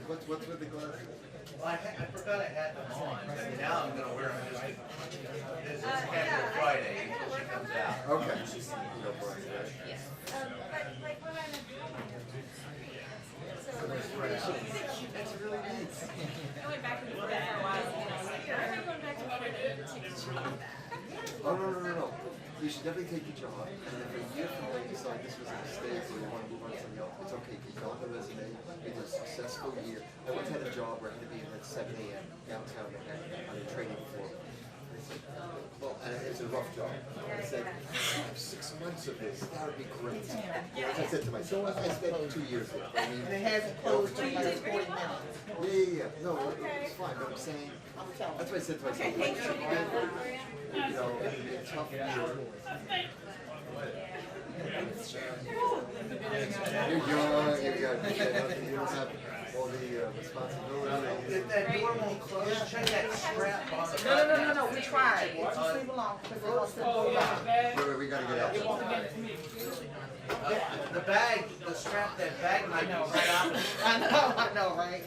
What's with the glasses? Well, I forgot I had them on, but now I'm gonna wear them just it's casual Friday until she comes out. Okay. No problem, right? Yes. Like when I'm at home, That's really neat. I went back and forth for a while, and I was like, why am I going back and forth to take a job? Oh, no. You should definitely take your job, and if a year from now you decide this was a mistake or you want to move on to something else, it's okay. Keep on the resume. It was a successful year. I once had a job where I had to be in at 7 a.m. downtown Manhattan on a training floor. I said, well, and it's a rough job. I said, I have 6 months of this. That would be great. I said to myself, I spent 2 years there. I mean, And it hasn't closed till like 40 minutes. Yeah. No, it's fine. But I'm saying, that's what I said to myself. You know, it would be a tough year. You're young, you don't have all the responsibilities. If that door won't close, check that strap on the No, we tried. Just leave alone, because they're going to go down. Wait, we gotta get out. the bag, the strap, that bag might be right out. I know, right?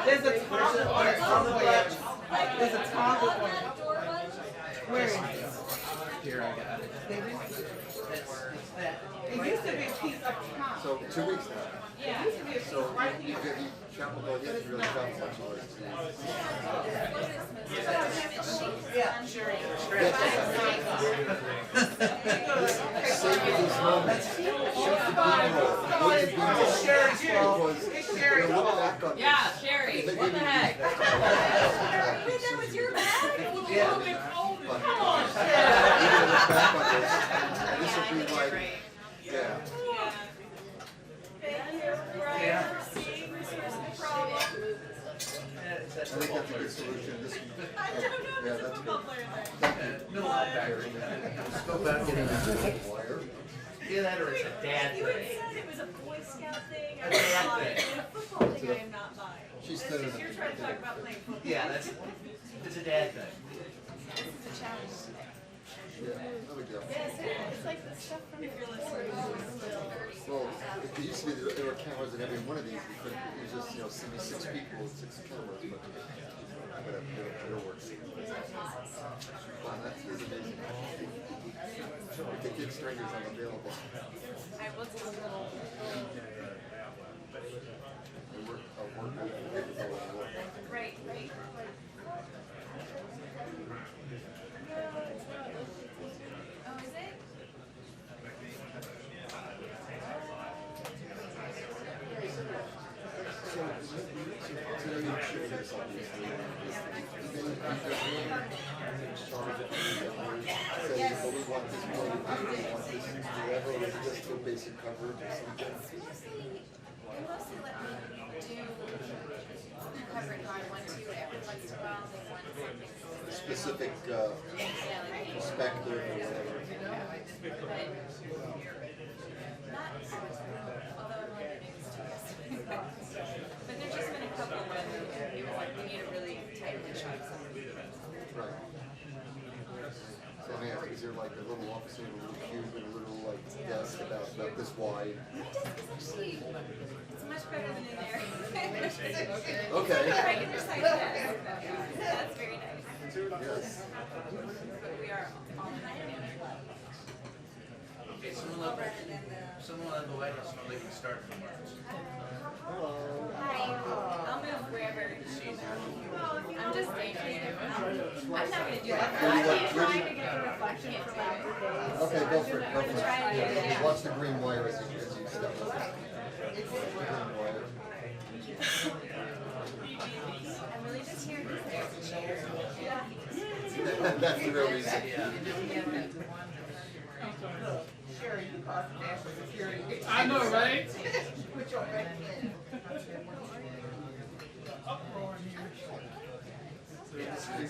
There's a toggle on it somewhere. There's a toggle on it. Where is it? Here, I got it. It used to be a piece up top. So 2 weeks now. It used to be a piece So right you here. travel, well, you haven't really traveled much more. Yeah, sure. Save these moments. Shoot the B-roll. Sherry's fault. Because It's you're Sherry's gonna look fault. back on this. Yeah, Sherry, what the heck? Wait, that was your bag? Yeah. Come on, You're Sherry. gonna look back on this, and this will be like, yeah. Thank you. Yeah. Seeing this was the problem. I think that's a good solution. This, I don't know if yeah, it's a that's football good. player. No, I'm back. Just go back and Wire. either that or it's a dad You had thing. said it was a Boy Scout thing. I That's was what I buying. think. And a football thing I am not buying. She's That's thinner just than you're trying to talk about playing football. Yeah, it's a dad thing. This is a challenge today. Yeah, no big deal. Yes, it's like the stuff from if you're listening. Well, it used to be that there were cameras in every one of these. We couldn't, it was just, you know, 6 people with 6 cameras, but whatever, it'll work. Wow, that's amazing. If the kid stringers are available. I will tell you. I'll work with it. Right. Oh, is it? Basic coverage or something. They mostly let me do coverage on 1, 2 every once in a while. They want something Specific like perspective or whatever. but not always. Although I'm only doing this 2 yesterday. But there's just been a couple where it was like we need a really tightly shot of something. Right. So let me ask, is there like a little office and a little cube and a little like desk about this wide? My desk is actually it's much better than in there. Okay. It's like a regular size desk. That's very nice. Yes. But we are all in that. Okay, someone let the White House know they can start tomorrow. Hi. I'll move wherever. I'm just staying here. I'm not gonna do that. Where Trying do to get the reflection from our days. Okay, go for it. Go for it. Try it, yeah. Watch the green wire as you step over. Green wire. I'm really just here because there's a chair. That's the real reason. Sherry, you caused the national security. I know, right? Put your back in.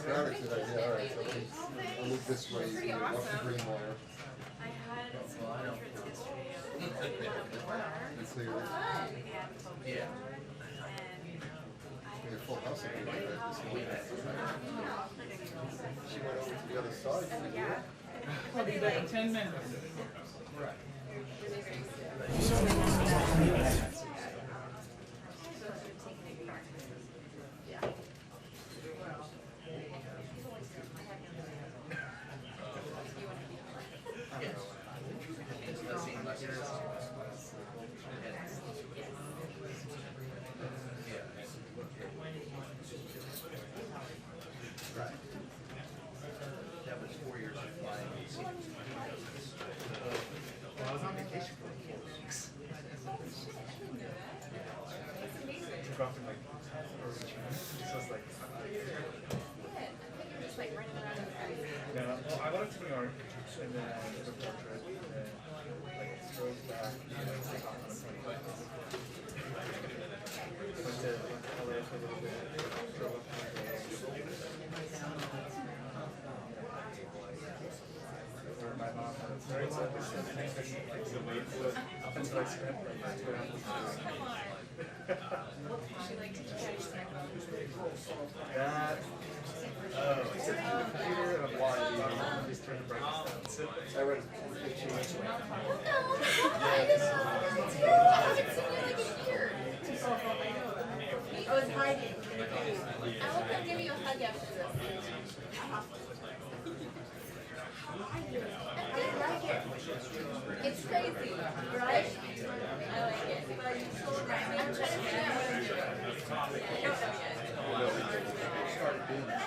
Got it, today. All right, so I'll move this way. Watch the green wire. I had some portraits yesterday of water And clear it. and focus. Yeah. We have full house up here this morning. She went over to the other side. Yeah. I'll be back in 10 minutes. There's That was 4 years of flying. Well, I was on vacation for like 4 weeks. Took off in like early June. So it's like. Just like running around in the street. No, well, I went up to New York and then I took a road trip and then like drove back and then took off on a plane. Went to LA for a little bit, drove up to where my mom had a very selfish thing like to wait for it up until I spent like 2 hours. She like teaches how to snack on That, I said to the computer and I'm watching it, just turn the brightness down. So I read a picture. I was hiding. I will come give you a hug after this. I like it. It's crazy, right? I like it. I'm trying to figure out what I'm doing. I don't know yet. Started doing that.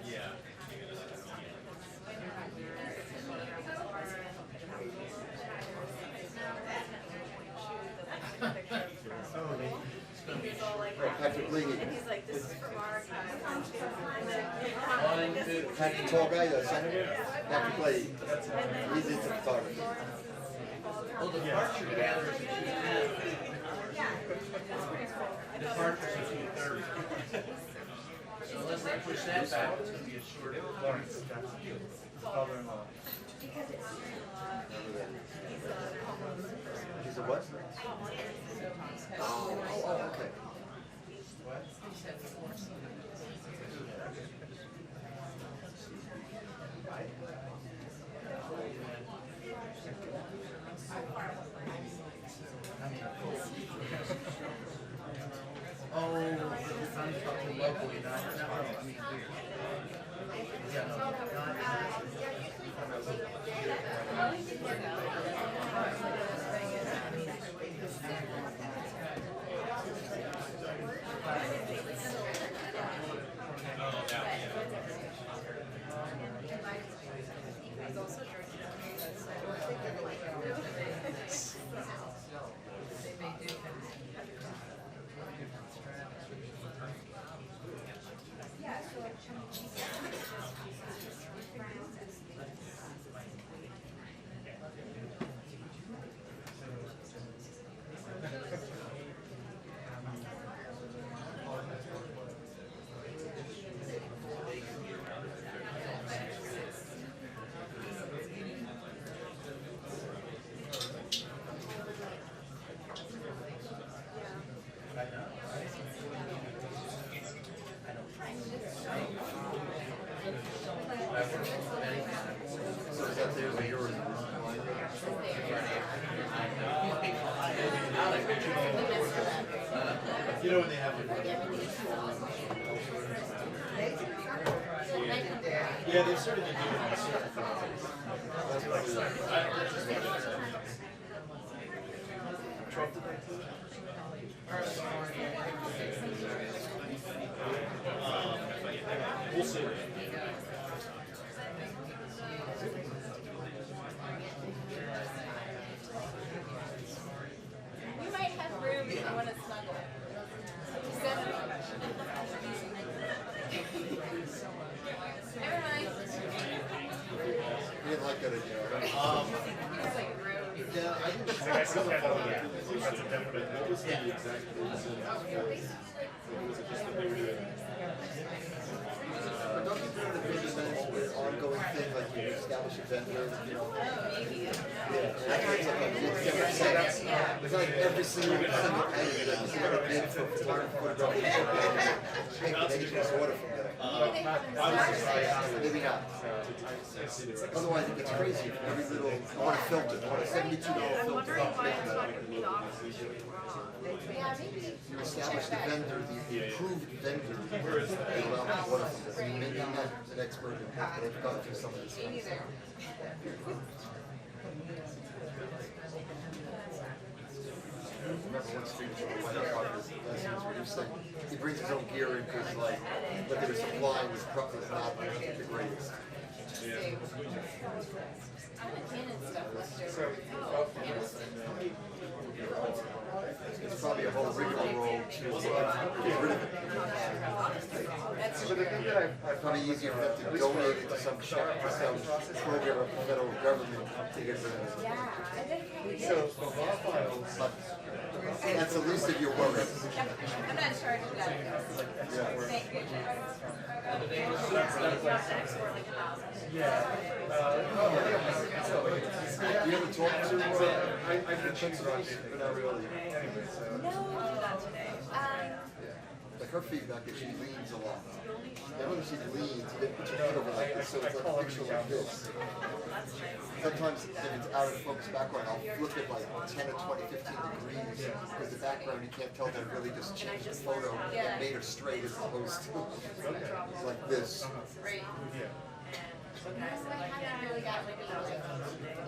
Yeah. Patrick Lee. And he's like, this is from archive. Patrick, tall guy, the senator. Patrick Lee. He's into photography. Well, the Berkshire gathers in 210. The Berkshire in 230. So unless they push that back, it's going to be a short. Lawrence Jackson. Father-in-law. He's a what? Oh, okay. What? Oh, but the sun's talking locally, not, I mean, here. Yeah, no, not. You know when they have like yeah, they've started to do it in certain things. That's probably Trump did that too? We'll see. We might have room if you want to snuggle. Never mind. You didn't like that idea, right? Yeah, I think that's That's a definite. What was the exact reason? Was it just that they were doing? But don't you think that there's an ongoing thing, like you establish a vendor, you know? Yeah, it's not like every single edit, like you see like a bid for photography, take the agent's order from them. Maybe not. Otherwise it gets crazy. Every little, I want a filter, I want a $72 filter. I'm wondering why it's not going to be the opposite. You establish the vendor, the approved vendor, they allow one of them. Maybe I'm not an expert in that, but I've gone through some of this. Remember one student went up on his lessons where he was saying he brings his own gear in because like what they were supplying was probably not the greatest. It's probably a whole rigmarole to get rid of it. But the thing that I probably easier for them to donate it to some check to some program of the federal government to get rid of it. So the law files. But that's the least of your worries. I'm not in charge of that. Thank you. You ever talk to I've been checking on it, but not really. Anyway, so. No, I'll do that today. like her feedback is she leans a lot. And when she leans, you didn't put your head over like this, so it's like a picture like this. Sometimes if it's out of focus background, I'll flip it like 10 or 20, 15 degrees, because the background you can't tell that it really just changed the photo and made her straight as opposed to like this. Right. I haven't really got like a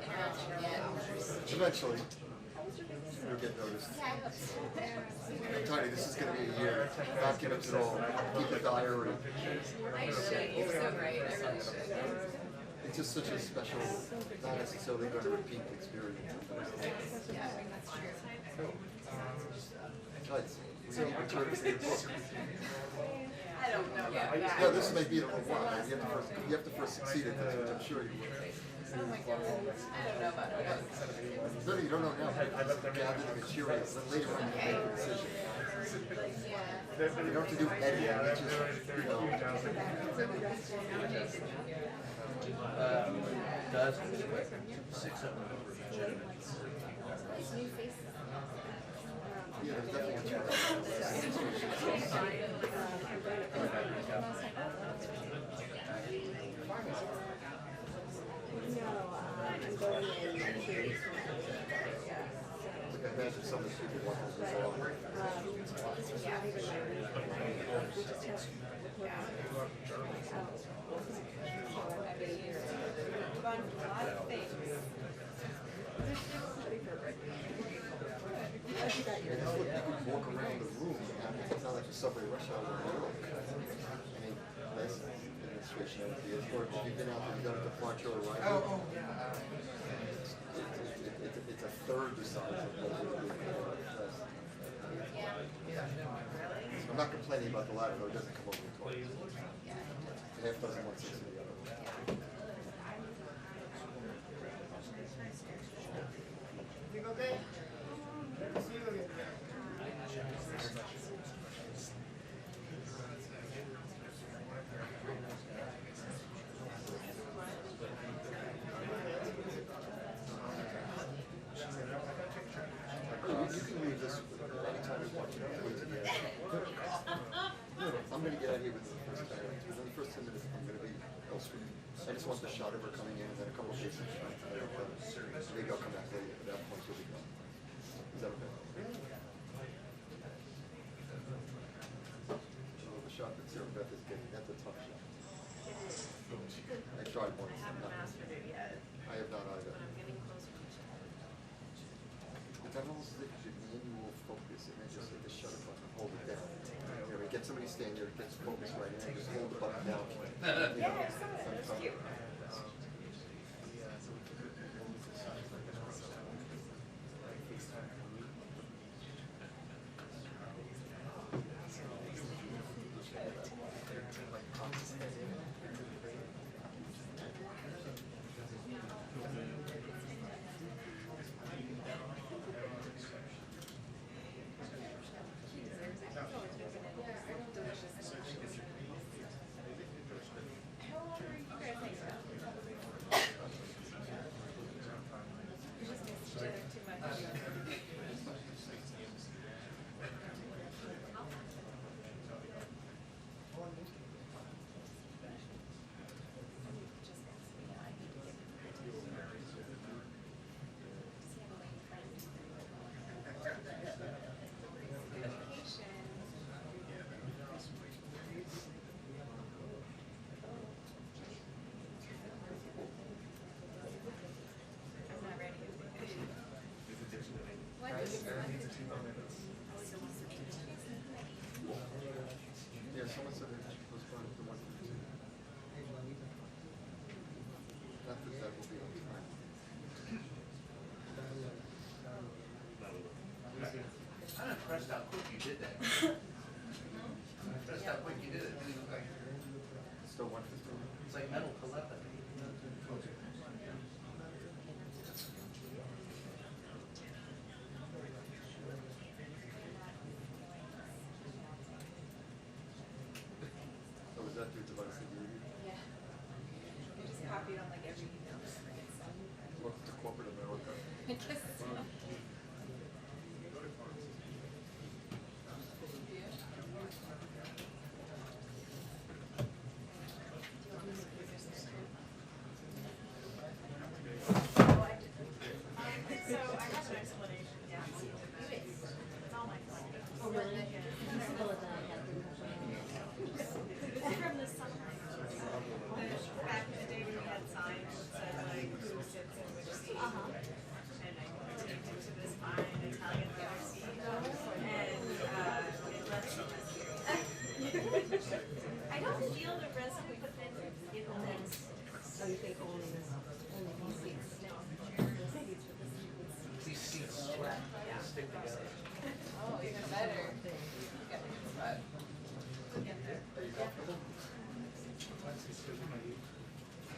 interaction yet. Eventually, you'll get noticed. I'm telling you, this is going to be a year. Documents it all. Keep a diary. I should. You're so right. I really should. It's just such a special, not necessarily going to repeat the experience. Yeah, I think that's true. Guys, we need to turn to your book. I don't know about that. No, this may be a little while. You have to first succeed at this, which I'm sure you will. Oh my God. I don't know about that. No, you don't know now. Gather the materials, then later on you make a decision. Yeah. You don't have to do editing, you just, you know. Dozens, 6 of them are legitimate. Yeah, there's definitely a chance. Like I imagine some of these people want to resolve. You could walk around the room, it's not like a subway rush hour in New York. I mean, nice administration ideas, or if you've been out there, you've done a departure or arrival. It's a third the size of what it would be. I'm not complaining about the latter, though, it doesn't come over twice. Half dozen, 1/6 of the other. You okay? You can leave this anytime you want. I'm going to get out of here within the first 10 minutes. Within the first 10 minutes, I'm going to be elsewhere. I just want the shot of her coming in and then a couple of basic shots. Maybe I'll come back later. At that point, she'll be gone. Is that okay? The shot that Sarah Beth is getting, that's a tough shot. I tried once. I have not either. But that almost is your manual focus, and then just hit the shutter button and hold it down. You know, get somebody standing there, it gets focused right in, and just hold the button down. Yeah, it's cute. How old are you guys? Yeah, someone said they should postpone it to 1:15. Not that that will be on time. I'm impressed how quick you did that. I'm impressed how quick you did it. It looked like, Still 1:15. it's like metal telepathy. So was that your device that you used? Yeah. You just copied on like every email. Welcome to corporate America. I guess so. Back in the day when we had signs that said like who sits in which seat. And I taped it to this fine Italian leather seat. And it lets you just hear. I don't feel the resident within it lets. So you think only these seats? These seats stick together. Oh, even better. You got this spot. Are you comfortable?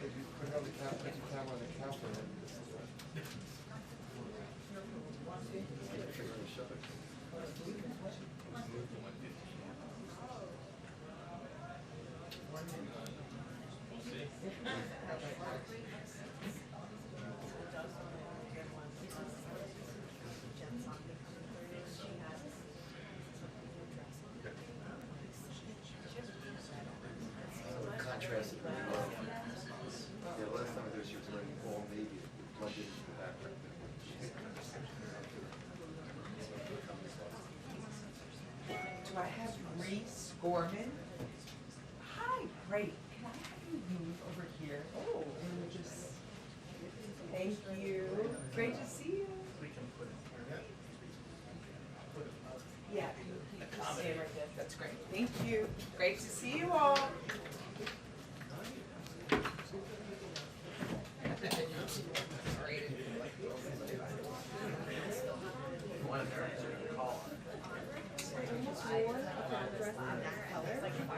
Did you put on the cap, put your camera on the counter and this is what? Figure out to shove it. Contrasted really well. Yeah, last time I did, she was wearing all navy, it blended into the background. Do I have Reese Gorman? Hi, great. Can I have you move over here? Oh, and just, thank you. Great to see you. Yeah, you stay right there. That's great. Thank you. Great to see you all. One of their call.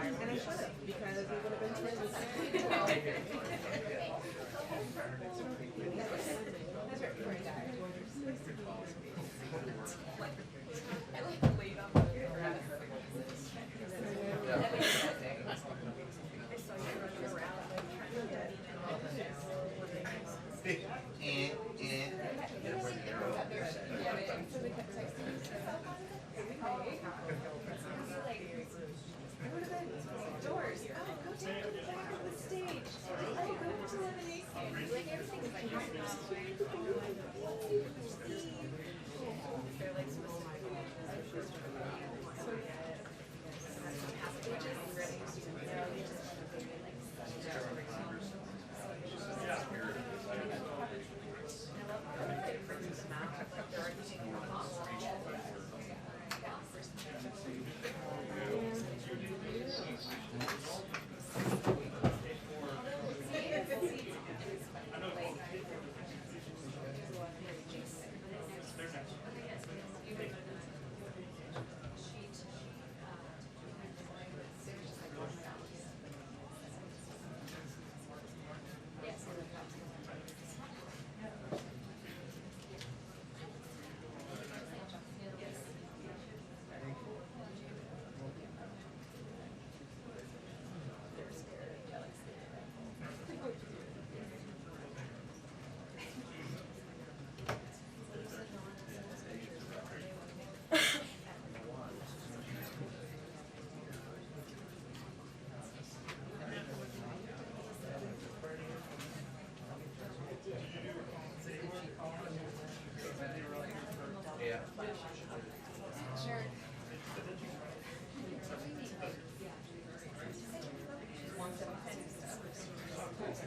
And I should have, because it would have been twins. That's right, before he died. I like laid on the grass. Doors. Oh, go take them back of the stage. Oh, go to elimination. Like everything is like hard now. They're like supposed to be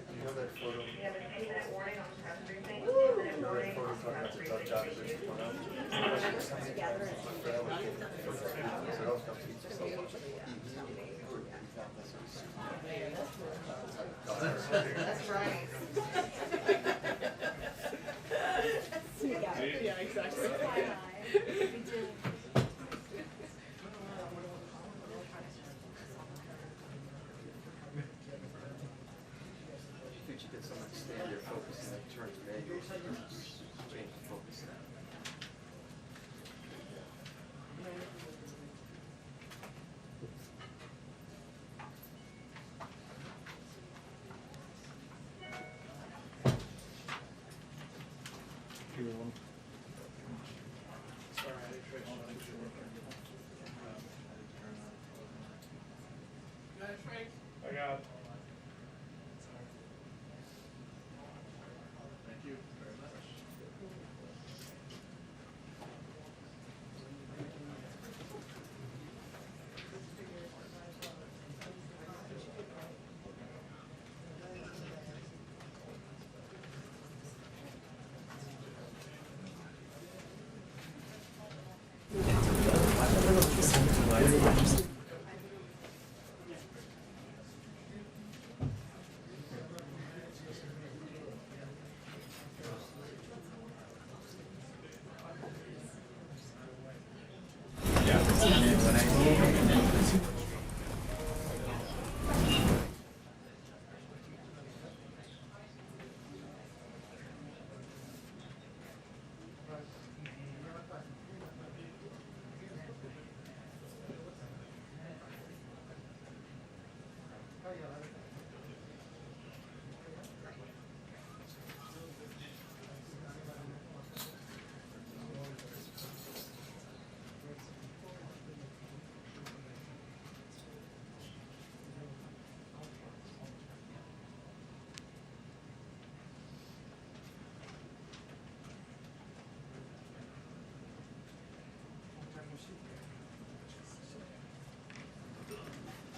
You know that photo? You know that photo talking about the tough job is That's right. Yeah, exactly. Think you get someone to stand there focusing and turn to manuals, change the focus now. I got it. Thank you very much.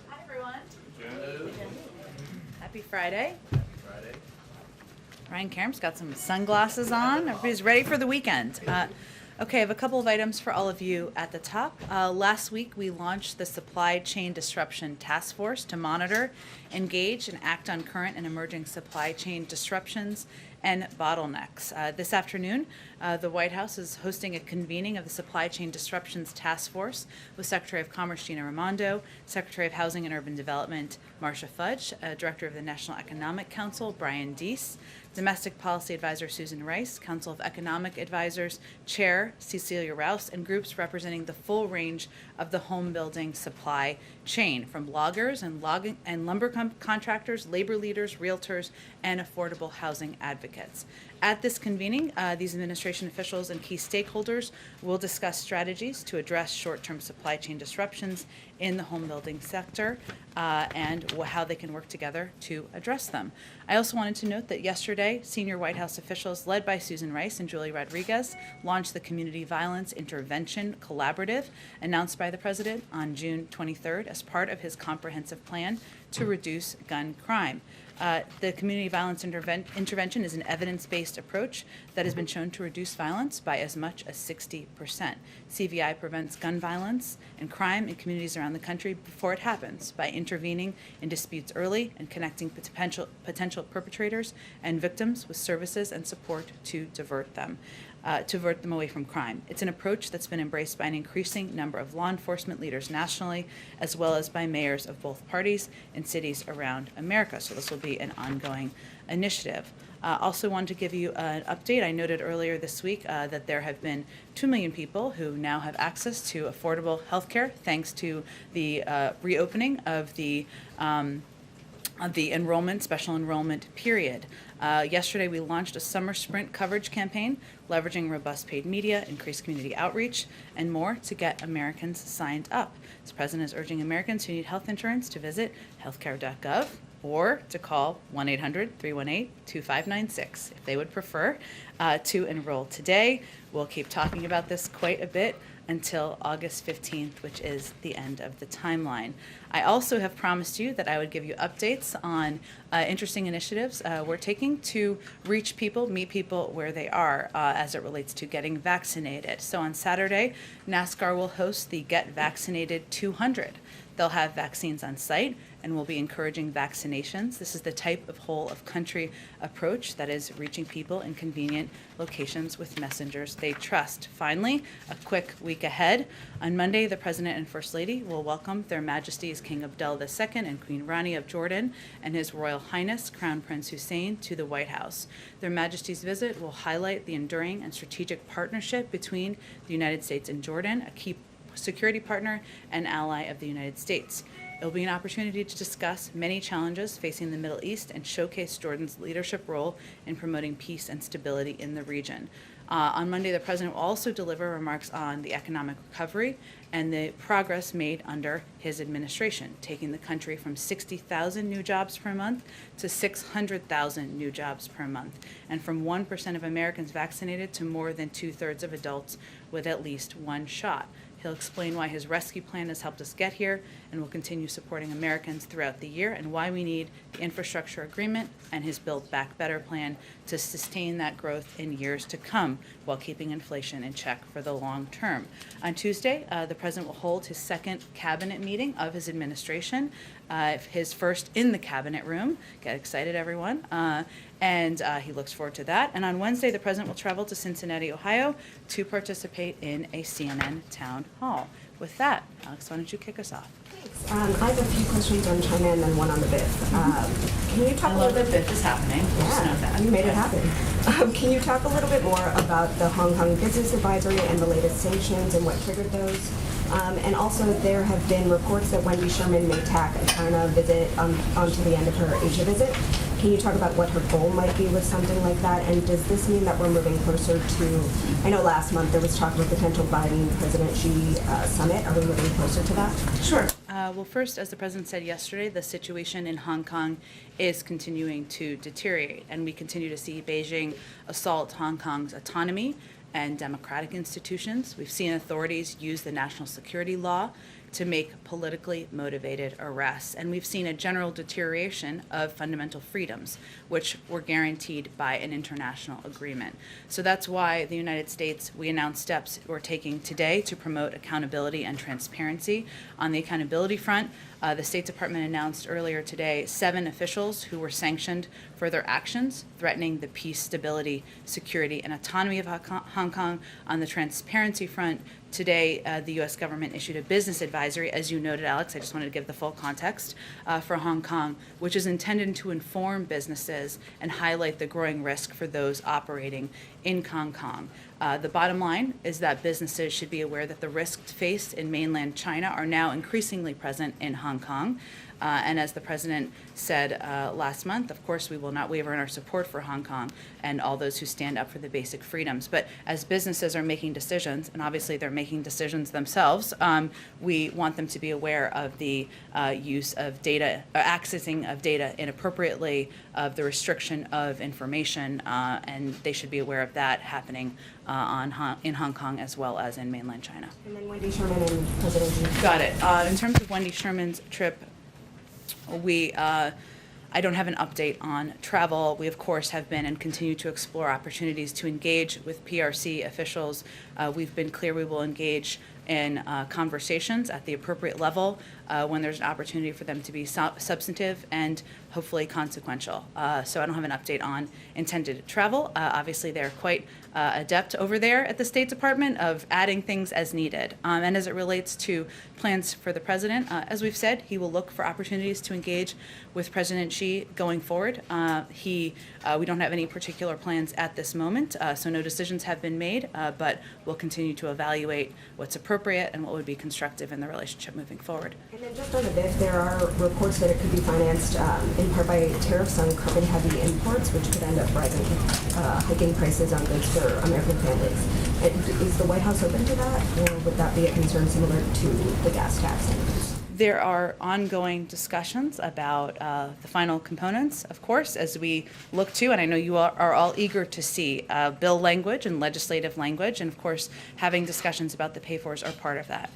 Hi, everyone. Hello. Happy Friday. Friday. Ryan Karam's got some sunglasses on. Everybody's ready for the weekend. Okay, I have a couple of items for all of you at the top. Last week, we launched the Supply Chain Disruption Task Force to monitor, engage, and act on current and emerging supply chain disruptions and bottlenecks. This afternoon, the White House is hosting a convening of the Supply Chain Disruptions Task Force with Secretary of Commerce Gina Raimondo, Secretary of Housing and Urban Development Marcia Fudge, Director of the National Economic Council Brian Deese, Domestic Policy Advisor Susan Rice, Council of Economic Advisors Chair Cecilia Rouse, and groups representing the full range of the home building supply chain, from loggers and lumber contractors, labor leaders, realtors, and affordable housing advocates. At this convening, these administration officials and key stakeholders will discuss strategies to address short-term supply chain disruptions in the home building sector and how they can work together to address them. I also wanted to note that yesterday, senior White House officials led by Susan Rice and Julie Rodriguez launched the Community Violence Intervention Collaborative announced by the President on June 23rd as part of his comprehensive plan to reduce gun crime. The community violence intervention is an evidence-based approach that has been shown to reduce violence by as much as 60%. CVI prevents gun violence and crime in communities around the country before it happens by intervening in disputes early and connecting potential perpetrators and victims with services and support to divert them away from crime. It's an approach that's been embraced by an increasing number of law enforcement leaders nationally, as well as by mayors of both parties in cities around America. So this will be an ongoing initiative. Also wanted to give you an update. I noted earlier this week that there have been 2 million people who now have access to affordable health care thanks to the reopening of the special enrollment period. Yesterday, we launched a summer sprint coverage campaign, leveraging robust paid media, increased community outreach, and more to get Americans signed up. The President is urging Americans who need health insurance to visit healthcare.gov or to call 1-800-318-2596 if they would prefer. to enroll today. We'll keep talking about this quite a bit until August 15th, which is the end of the timeline. I also have promised you that I would give you updates on interesting initiatives we're taking to reach people, meet people where they are as it relates to getting vaccinated. So on Saturday, NASCAR will host the Get Vaccinated 200. They'll have vaccines on site and will be encouraging vaccinations. This is the type of whole of country approach that is reaching people in convenient locations with messengers they trust. Finally, a quick week ahead. On Monday, the President and First Lady will welcome Their Majesties King Abdullah II and Queen Rani of Jordan and His Royal Highness Crown Prince Hussein to the White House. Their Majesty's visit will highlight the enduring and strategic partnership between the United States and Jordan, a key security partner and ally of the United States. It will be an opportunity to discuss many challenges facing the Middle East and showcase Jordan's leadership role in promoting peace and stability in the region. On Monday, the President will also deliver remarks on the economic recovery and the progress made under his administration, taking the country from 60,000 new jobs per month to 600,000 new jobs per month, and from 1% of Americans vaccinated to more than 2/3 of adults with at least one shot. He'll explain why his rescue plan has helped us get here and will continue supporting Americans throughout the year, and why we need the infrastructure agreement and his Build Back Better plan to sustain that growth in years to come while keeping inflation in check for the long term. On Tuesday, the President will hold his second cabinet meeting of his administration, his first in the cabinet room. Get excited, everyone. And he looks forward to that. And on Wednesday, the President will travel to Cincinnati, Ohio to participate in a CNN town hall. With that, Alex, why don't you kick us off? Thanks. I have a few questions on China and then one on the BIF. Can you talk a little bit? BIF is happening. Just know that. You made it happen. Can you talk a little bit more about the Hong Kong Business Advisory and the latest sanctions and what triggered those? And also, there have been reports that Wendy Sherman may tack a China visit onto the end of her Asia visit. Can you talk about what her goal might be with something like that? And does this mean that we're moving closer to, I know last month there was talk of a potential Biden-President Xi summit. Are we moving closer to that? Sure. Well, first, as the President said yesterday, the situation in Hong Kong is continuing to deteriorate, and we continue to see Beijing assault Hong Kong's autonomy and democratic institutions. We've seen authorities use the national security law to make politically motivated arrests. And we've seen a general deterioration of fundamental freedoms, which were guaranteed by an international agreement. So that's why the United States, we announced steps we're taking today to promote accountability and transparency. On the accountability front, the State Department announced earlier today 7 officials who were sanctioned for their actions threatening the peace, stability, security, and autonomy of Hong Kong. On the transparency front, today the U.S. government issued a business advisory, as you noted, Alex. I just wanted to give the full context for Hong Kong, which is intended to inform businesses and highlight the growing risk for those operating in Hong Kong. The bottom line is that businesses should be aware that the risks faced in mainland China are now increasingly present in Hong Kong. And as the President said last month, of course, we will not waver in our support for Hong Kong and all those who stand up for the basic freedoms. But as businesses are making decisions, and obviously they're making decisions themselves, we want them to be aware of the use of data, accessing of data inappropriately, of the restriction of information, and they should be aware of that happening in Hong Kong as well as in mainland China. And then Wendy Sherman and President Xi. Got it. In terms of Wendy Sherman's trip, I don't have an update on travel. We, of course, have been and continue to explore opportunities to engage with PRC officials. We've been clear we will engage in conversations at the appropriate level when there's an opportunity for them to be substantive and hopefully consequential. So I don't have an update on intended travel. Obviously, they're quite adept over there at the State Department of adding things as needed. And as it relates to plans for the President, as we've said, he will look for opportunities to engage with President Xi going forward. We don't have any particular plans at this moment, so no decisions have been made, but we'll continue to evaluate what's appropriate and what would be constructive in the relationship moving forward. And then just on the BIF, there are reports that it could be financed in part by tariffs on carbon-heavy imports, which could end up hiking prices on goods for American families. Is the White House open to that, or would that be a concern similar to the gas tax? There are ongoing discussions about the final components, of course, as we look to, and I know you are all eager to see bill language and legislative language, and of course, having discussions about the pay-fors are part of that.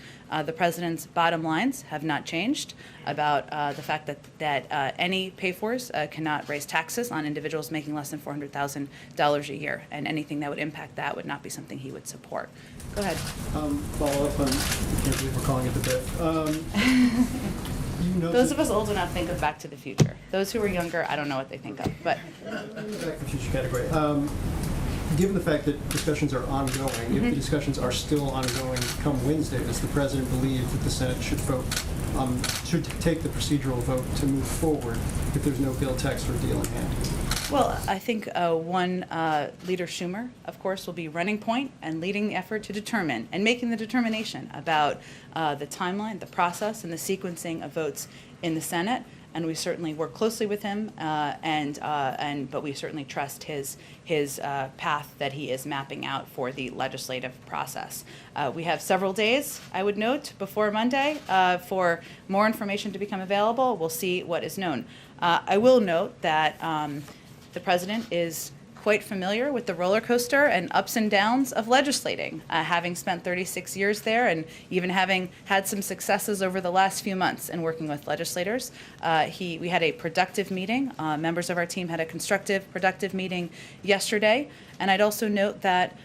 The president's bottom lines have not changed about the fact that any pay-fors cannot raise taxes on individuals making less than $400,000 a year, and anything that would impact that would not be something he would support. Go ahead. Follow up on, I can't believe we're calling it the BIF. Those of us old enough think of Back to the Future. Those who are younger, I don't know what they think of, but. Back to the Future category. Given the fact that discussions are ongoing, if the discussions are still ongoing come Wednesday, does the president believe that the Senate should vote, should take the procedural vote to move forward if there's no bill text or deal in hand? Well, I think Leader Schumer, of course, will be running point and leading the effort to determine and making the determination about the timeline, the process, and the sequencing of votes in the Senate. And we certainly work closely with him, but we certainly trust his path that he is mapping out for the legislative process. We have several days, I would note, before Monday for more information to become available. We'll see what is known. I will note that the president is quite familiar with the roller coaster and ups and downs of legislating, having spent 36 years there and even having had some successes over the last few months in working with legislators. We had a productive meeting. Members of our team had a constructive, productive meeting yesterday. And I'd also note that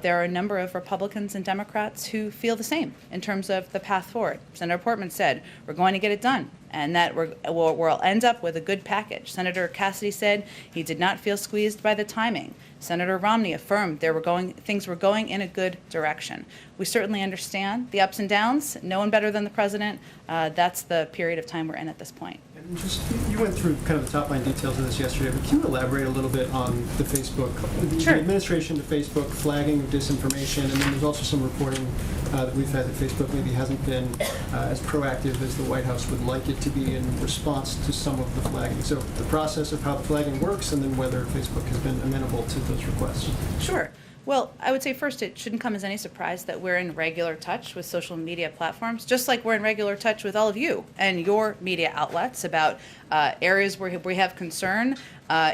there are a number of Republicans and Democrats who feel the same in terms of the path forward. Senator Portman said, we're going to get it done, and that we'll end up with a good package. Senator Cassidy said he did not feel squeezed by the timing. Senator Romney affirmed things were going in a good direction. We certainly understand the ups and downs. No one better than the president. That's the period of time we're in at this point. And just, you went through kind of the top line details of this yesterday, but can you elaborate a little bit on the Facebook, Sure. the administration to Facebook flagging of disinformation, and then there's also some reporting that we've had that Facebook maybe hasn't been as proactive as the White House would like it to be in response to some of the flagging. So the process of how the flagging works, and then whether Facebook has been amenable to those requests. Sure. Well, I would say first, it shouldn't come as any surprise that we're in regular touch with social media platforms, just like we're in regular touch with all of you and your media outlets about areas where we have concern,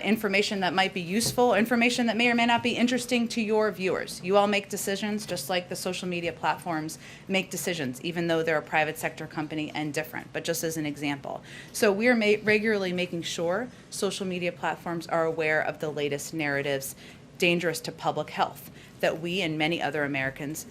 information that might be useful, information that may or may not be interesting to your viewers. You all make decisions just like the social media platforms make decisions, even though they're a private sector company and different, but just as an example. So we are regularly making sure social media platforms are aware of the latest narratives dangerous to public health that we and many other Americans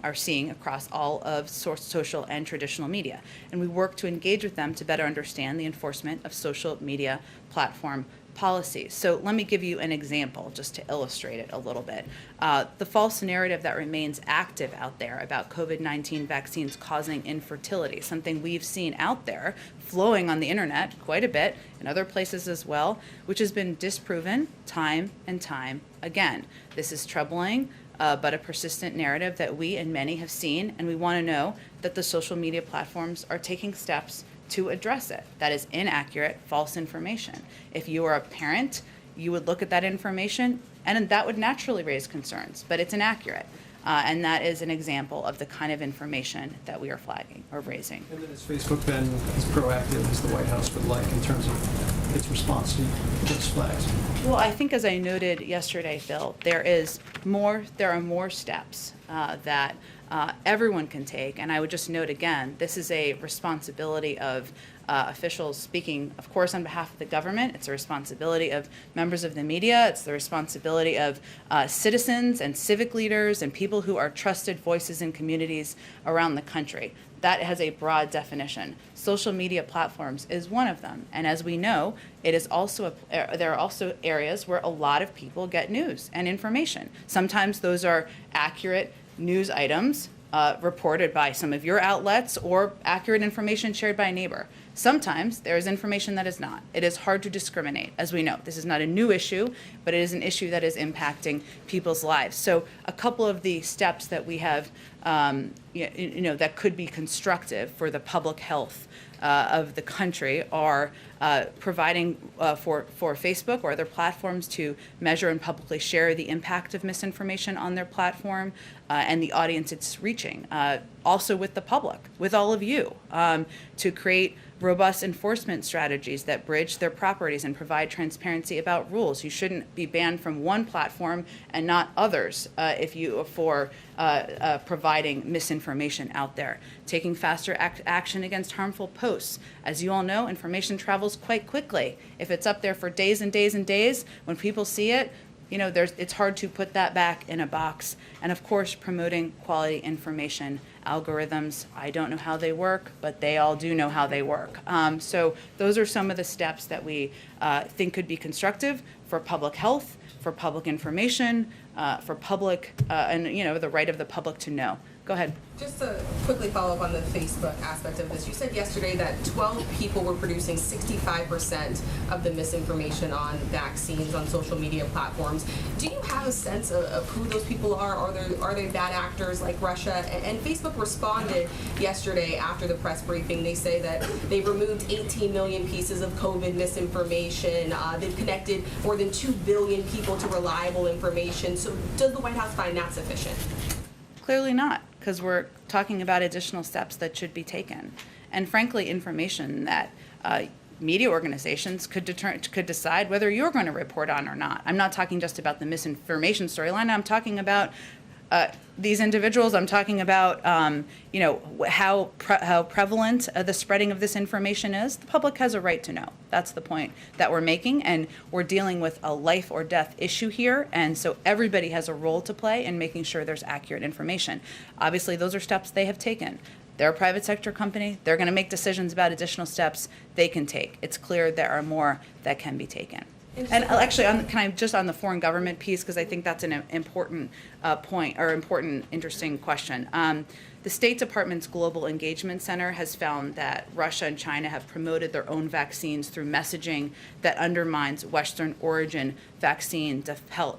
are seeing across all of social and traditional media. And we work to engage with them to better understand the enforcement of social media platform policies. So let me give you an example just to illustrate it a little bit. The false narrative that remains active out there about COVID-19 vaccines causing infertility, something we've seen out there flowing on the internet quite a bit, in other places as well, which has been disproven time and time again. This is troubling, but a persistent narrative that we and many have seen, and we want to know that the social media platforms are taking steps to address it. That is inaccurate, false information. If you are a parent, you would look at that information, and that would naturally raise concerns, but it's inaccurate. And that is an example of the kind of information that we are flagging or raising. And then has Facebook been as proactive as the White House would like in terms of its response to those flags? Well, I think as I noted yesterday, Phil, there are more steps that everyone can take. And I would just note again, this is a responsibility of officials speaking, of course, on behalf of the government. It's a responsibility of members of the media. It's the responsibility of citizens and civic leaders and people who are trusted voices in communities around the country. That has a broad definition. Social media platforms is one of them. And as we know, it is also there are also areas where a lot of people get news and information. Sometimes those are accurate news items reported by some of your outlets or accurate information shared by a neighbor. Sometimes there is information that is not. It is hard to discriminate, as we know. This is not a new issue, but it is an issue that is impacting people's lives. So a couple of the steps that we have, that could be constructive for the public health of the country are providing for Facebook or other platforms to measure and publicly share the impact of misinformation on their platform and the audience it's reaching. also with the public, with all of you, to create robust enforcement strategies that bridge their properties and provide transparency about rules. You shouldn't be banned from one platform and not others for providing misinformation out there. Taking faster action against harmful posts. As you all know, information travels quite quickly. If it's up there for days and days and days, when people see it, it's hard to put that back in a box. And of course, promoting quality information. Algorithms, I don't know how they work, but they all do know how they work. So those are some of the steps that we think could be constructive for public health, for public information, for public, and the right of the public to know. Go ahead. Just to quickly follow up on the Facebook aspect of this, you said yesterday that 12 people were producing 65% of the misinformation on vaccines on social media platforms. Do you have a sense of who those people are? Are they bad actors like Russia? And Facebook responded yesterday after the press briefing. They say that they removed 18 million pieces of COVID misinformation. They've connected more than 2 billion people to reliable information. So does the White House find that sufficient? Clearly not, because we're talking about additional steps that should be taken. And frankly, information that media organizations could decide whether you're going to report on or not. I'm not talking just about the misinformation storyline. I'm talking about these individuals. I'm talking about how prevalent the spreading of this information is. The public has a right to know. That's the point that we're making, and we're dealing with a life or death issue here, and so everybody has a role to play in making sure there's accurate information. Obviously, those are steps they have taken. They're a private sector company. They're going to make decisions about additional steps they can take. It's clear there are more that can be taken. And actually, on the foreign government piece, because I think that's an important point, or important, interesting question. The State Department's Global Engagement Center has found that Russia and China have promoted their own vaccines through messaging that undermines Western origin vaccine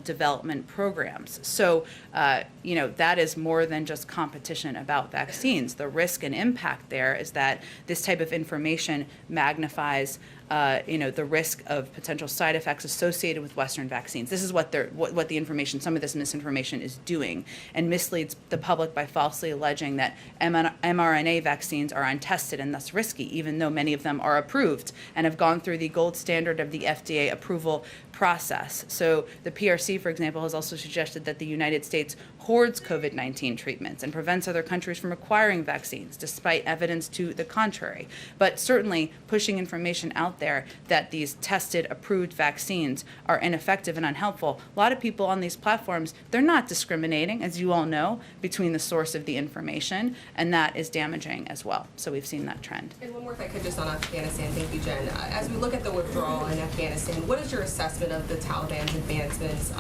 development programs. So, that is more than just competition about vaccines. The risk and impact there is that this type of information magnifies the risk of potential side effects associated with Western vaccines. This is what the information, some of this misinformation is doing, and misleads the public by falsely alleging that mRNA vaccines are untested and thus risky, even though many of them are approved and have gone through the gold standard of the FDA approval process. So the PRC, for example, has also suggested that the United States hoards COVID-19 treatments and prevents other countries from acquiring vaccines, despite evidence to the contrary. But certainly pushing information out there that these tested, approved vaccines are ineffective and unhelpful. A lot of people on these platforms, they're not discriminating, as you all know, between the source of the information, and that is damaging as well. So we've seen that trend. And one more, if I could, just on Afghanistan. Thank you, Jen. As we look at the withdrawal in Afghanistan, what is your assessment of the Taliban's advancements?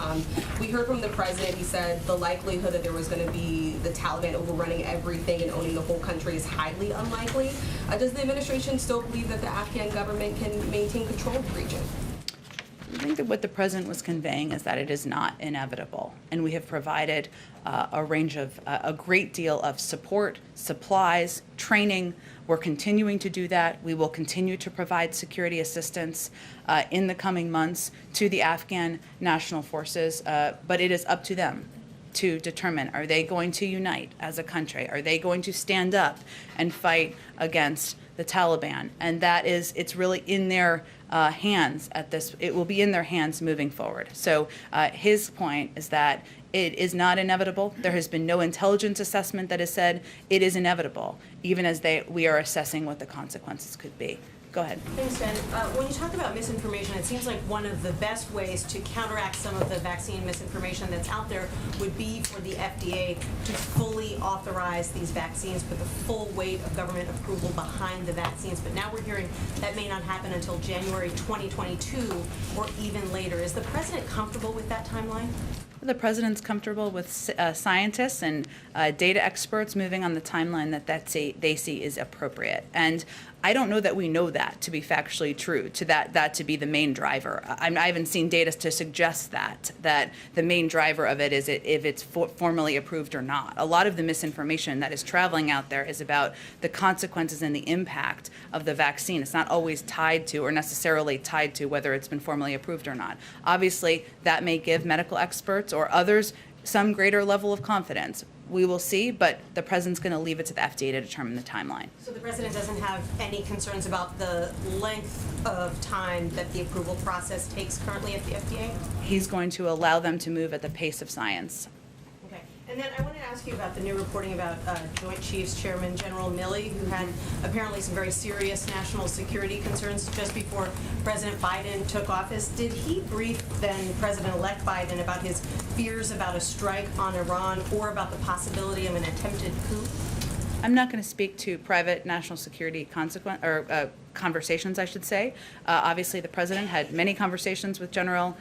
We heard from the president, he said the likelihood that there was going to be the Taliban overrunning everything and owning the whole country is highly unlikely. Does the administration still believe that the Afghan government can maintain control of the region? I think that what the president was conveying is that it is not inevitable, and we have provided a great deal of support, supplies, training. We're continuing to do that. We will continue to provide security assistance in the coming months to the Afghan national forces, but it is up to them to determine, are they going to unite as a country? Are they going to stand up and fight against the Taliban? And it's really in their hands it will be in their hands moving forward. So his point is that it is not inevitable. There has been no intelligence assessment that has said it is inevitable, even as we are assessing what the consequences could be. Go ahead. Thanks, Jen. When you talk about misinformation, it seems like one of the best ways to counteract some of the vaccine misinformation that's out there would be for the FDA to fully authorize these vaccines, put the full weight of government approval behind the vaccines. But now we're hearing that may not happen until January 2022 or even later. Is the president comfortable with that timeline? The president's comfortable with scientists and data experts moving on the timeline that they see is appropriate. And I don't know that we know that to be factually true, to that to be the main driver. I haven't seen data to suggest that the main driver of it is if it's formally approved or not. A lot of the misinformation that is traveling out there is about the consequences and the impact of the vaccine. It's not always tied to or necessarily tied to whether it's been formally approved or not. Obviously, that may give medical experts or others some greater level of confidence. We will see, but the president's going to leave it to the FDA to determine the timeline. So the president doesn't have any concerns about the length of time that the approval process takes currently at the FDA? He's going to allow them to move at the pace of science. Okay. And then I want to ask you about the new reporting about Joint Chiefs Chairman General Milley, who had apparently some very serious national security concerns just before President Biden took office. Did he brief then President-elect Biden about his fears about a strike on Iran or about the possibility of an attempted coup? I'm not going to speak to private national security conversations, I should say. Obviously, the president had many conversations with General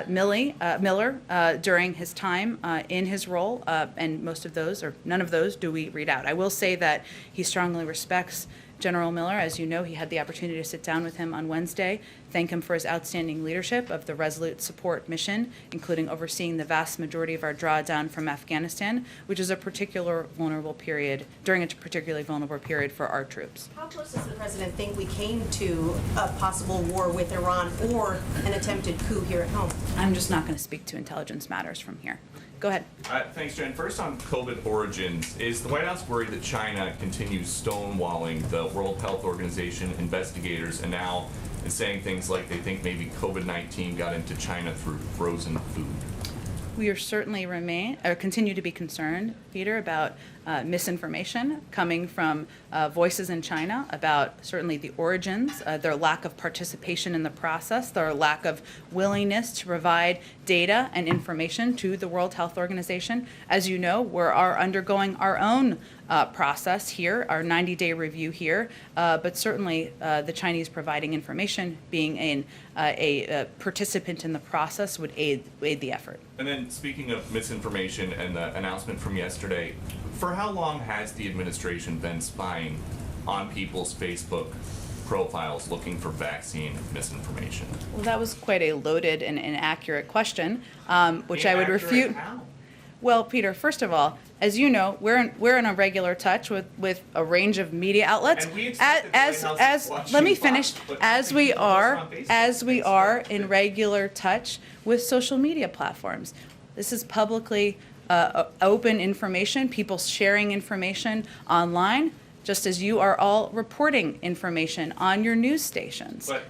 Miller during his time in his role, and most of those, or none of those, do we read out. I will say that he strongly respects General Miller. As you know, he had the opportunity to sit down with him on Wednesday, thank him for his outstanding leadership of the Resolute Support mission, including overseeing the vast majority of our drawdown from Afghanistan, which is a particularly vulnerable period for our troops. How close does the president think we came to a possible war with Iran or an attempted coup here at home? I'm just not going to speak to intelligence matters from here. Go ahead. Thanks, Jen. First on COVID origins, is the White House worried that China continues stonewalling the World Health Organization investigators and now is saying things like they think maybe COVID-19 got into China through frozen food? We are certainly continue to be concerned, Peter, about misinformation coming from voices in China about certainly the origins, their lack of participation in the process, their lack of willingness to provide data and information to the World Health Organization. As you know, we are undergoing our own process here, our 90-day review here, but certainly the Chinese providing information, being a participant in the process, would aid the effort. And then speaking of misinformation and the announcement from yesterday, for how long has the administration been spying on people's Facebook profiles looking for vaccine misinformation? Well, that was quite a loaded and inaccurate question, which I would refute. How? Well, Peter, first of all, as you know, we're in a regular touch with a range of media outlets. And we expect that the White House is watching let me Fox, finish. but As we are in regular touch with social media platforms. This is publicly open information, people sharing information online, just as you are all reporting information on your news stations. But,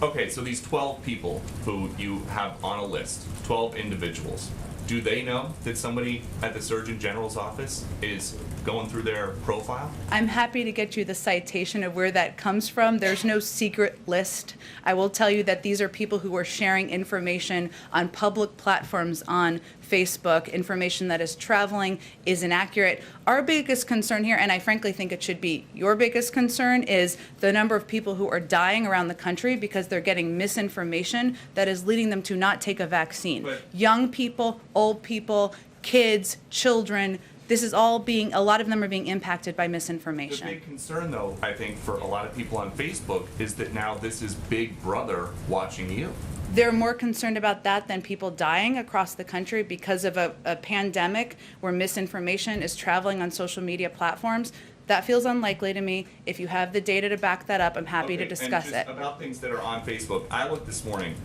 okay, so these 12 people who you have on a list, 12 individuals, do they know that somebody at the Surgeon General's office is going through their profile? I'm happy to get you the citation of where that comes from. There's no secret list. I will tell you that these are people who are sharing information on public platforms on Facebook, information that is traveling, is inaccurate. Our biggest concern here, and I frankly think it should be your biggest concern, is the number of people who are dying around the country because they're getting misinformation that is leading them to not take a vaccine. But young people, old people, kids, children, this is all a lot of them are being impacted by misinformation. the big concern, though, I think, for a lot of people on Facebook is that now this is Big Brother watching you. They're more concerned about that than people dying across the country because of a pandemic where misinformation is traveling on social media platforms. That feels unlikely to me. If you have the data to back that up, I'm happy to discuss and it. About things that are on Facebook, I looked this morning.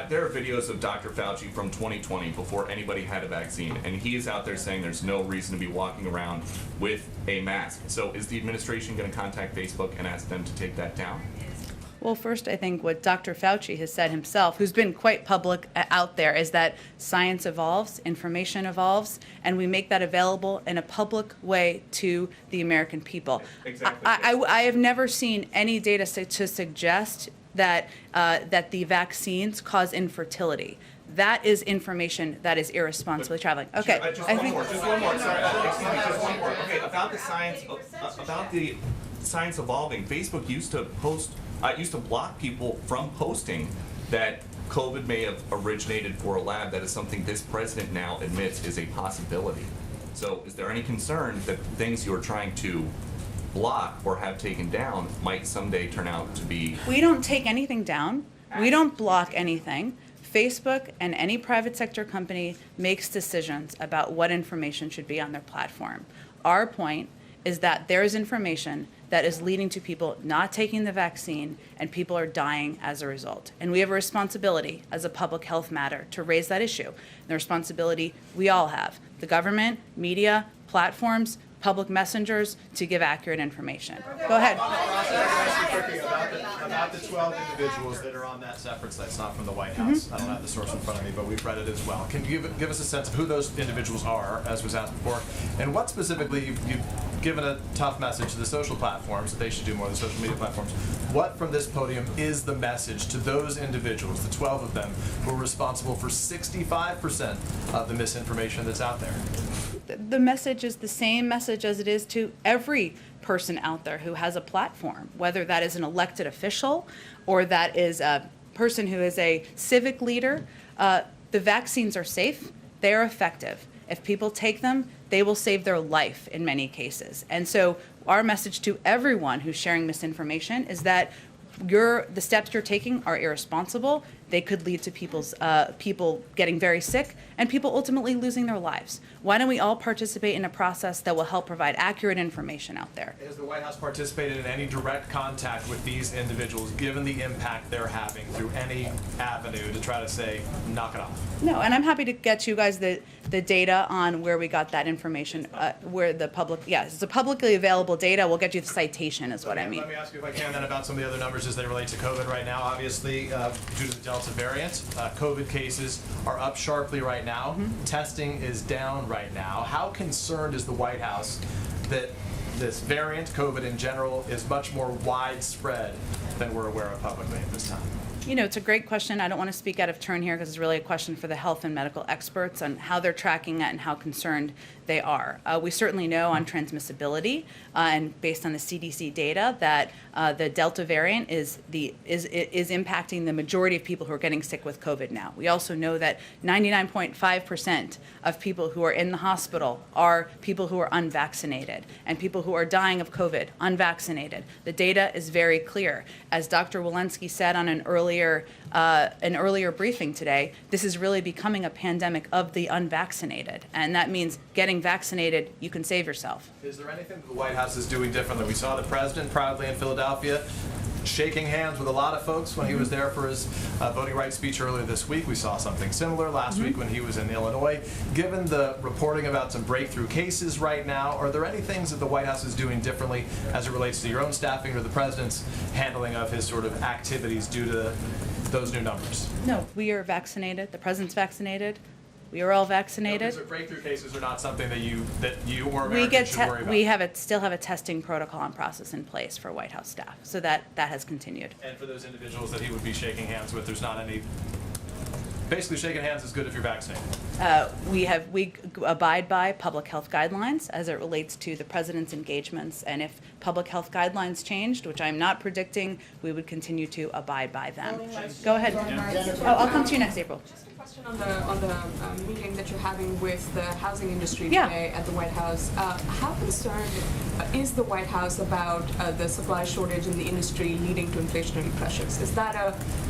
There are videos of Dr. Fauci from 2020 before anybody had a vaccine, and he is out there saying there's no reason to be walking around with a mask. So is the administration going to contact Facebook and ask them to take that down? Well, first, I think what Dr. Fauci has said himself, who's been quite public out there, is that science evolves, information evolves, and we make that available in a public way to the American people. Exactly. I have never seen any data to suggest that that the vaccines cause infertility. That is information that is irresponsibly traveling. Okay, Just one more. Sorry, excuse me. Just one more. Okay, about the science evolving. Facebook used to block people from posting that COVID may have originated for a lab. That is something this president now admits is a possibility. So, is there any concern that things you're trying to block or have taken down might someday turn out to be? We don't take anything down. We don't block anything. Facebook and any private sector company makes decisions about what information should be on their platform. Our point is that there is information that is leading to people not taking the vaccine, and people are dying as a result. And we have a responsibility as a public health matter to raise that issue. The responsibility we all have. the government, media, platforms, public messengers to give accurate information. Go ahead. About the 12 individuals that are on that separate site, it's not from the White House. I don't have the source in front of me, but we've read it as well. Can you give us a sense of who those individuals are, as was asked before, and what specifically you've given a tough message to the social platforms that they should do more, the social media platforms. What from this podium is the message to those individuals, the 12 of them, who are responsible for 65% of the misinformation that's out there? The message is the same message as it is to every person out there who has a platform, whether that is an elected official or that is a person who is a civic leader. The vaccines are safe, they are effective. If people take them, they will save their life in many cases. And so our message to everyone who's sharing misinformation is that the steps you're taking are irresponsible. They could lead to people getting very sick and people ultimately losing their lives. Why don't we all participate in a process that will help provide accurate information out there? Has the White House participated in any direct contact with these individuals, given the impact they're having through any avenue to try to say, knock it off? No, and I'm happy to get you guys the data on where we got that information, where the public, it's a publicly available data. We'll get you the citation is what I mean. Let me ask you if I can then about some of the other numbers as they relate to COVID right now. Obviously, due to the Delta variant, COVID cases are up sharply right now. Testing is down right now. How concerned is the White House that this variant, COVID in general, is much more widespread than we're aware of publicly at this time? You know, it's a great question. I don't want to speak out of turn here because it's really a question for the health and medical experts on how they're tracking it and how concerned they are. We certainly know on transmissibility and based on the CDC data that the Delta variant is impacting the majority of people who are getting sick with COVID now. We also know that 99.5% of people who are in the hospital are people who are unvaccinated and people who are dying of COVID unvaccinated. The data is very clear. As Dr. Walensky said on an earlier briefing today, this is really becoming a pandemic of the unvaccinated, and that means getting vaccinated, you can save yourself. Is there anything that the White House is doing differently? We saw the president proudly in Philadelphia shaking hands with a lot of folks when he was there for his voting rights speech earlier this week. We saw something similar last week when he was in Illinois. Given the reporting about some breakthrough cases right now, are there any things that the White House is doing differently as it relates to your own staffing or the president's handling of his sort of activities due to those new numbers? No, we are vaccinated. The president's vaccinated. We are all vaccinated. No, breakthrough cases are not something that you or Americans should worry about. We still have a testing protocol and process in place for White House staff, so that has continued. And for those individuals that he would be shaking hands with, there's not any. Basically, shaking hands is good if you're vaccinated. We abide by public health guidelines as it relates to the president's engagements, and if public health guidelines changed, which I'm not predicting, we would continue to abide by them. Go ahead. I'll come to you next April. On the meeting that you're having with the housing industry today at the White House, how concerned is the White House about the supply shortage in the industry leading to inflationary pressures? Is that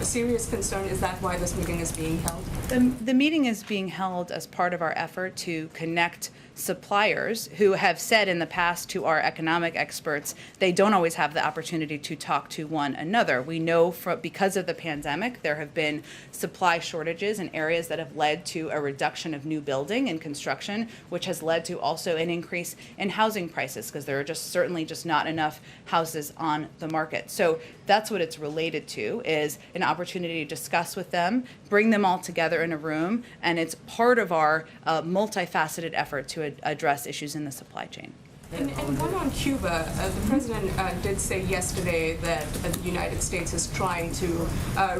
a serious concern? Is that why this meeting is being held? The meeting is being held as part of our effort to connect suppliers who have said in the past to our economic experts they don't always have the opportunity to talk to one another. We know because of the pandemic there have been supply shortages in areas that have led to a reduction of new building and construction, which has led to also an increase in housing prices because there are certainly not enough houses on the market. So that's what it's related to, is an opportunity to discuss with them, bring them all together in a room, and it's part of our multifaceted effort to address issues in the supply chain. And one on Cuba, the president did say yesterday that the United States is trying to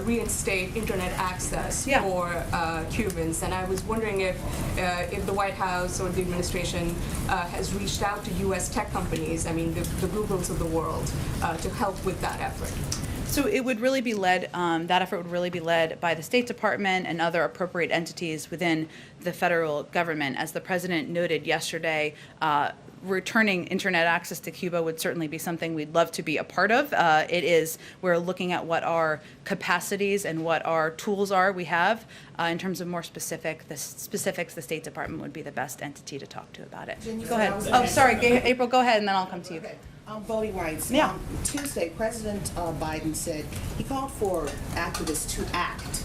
reinstate internet access for Cubans, and I was wondering if the White House or the administration has reached out to U.S. tech companies, I mean the Googles of the world, to help with that effort. So it would really be led, that effort would really be led by the State Department and other appropriate entities within the federal government. As the president noted yesterday, returning internet access to Cuba would certainly be something we'd love to be a part of. We're looking at what our capacities and what our tools are we have. In terms of more specifics, the State Department would be the best entity to talk to about it. Go ahead. Oh, sorry, April, go ahead, and then I'll come to you. Okay. Voting rights. Yeah. Tuesday, President Biden said he called for activists to act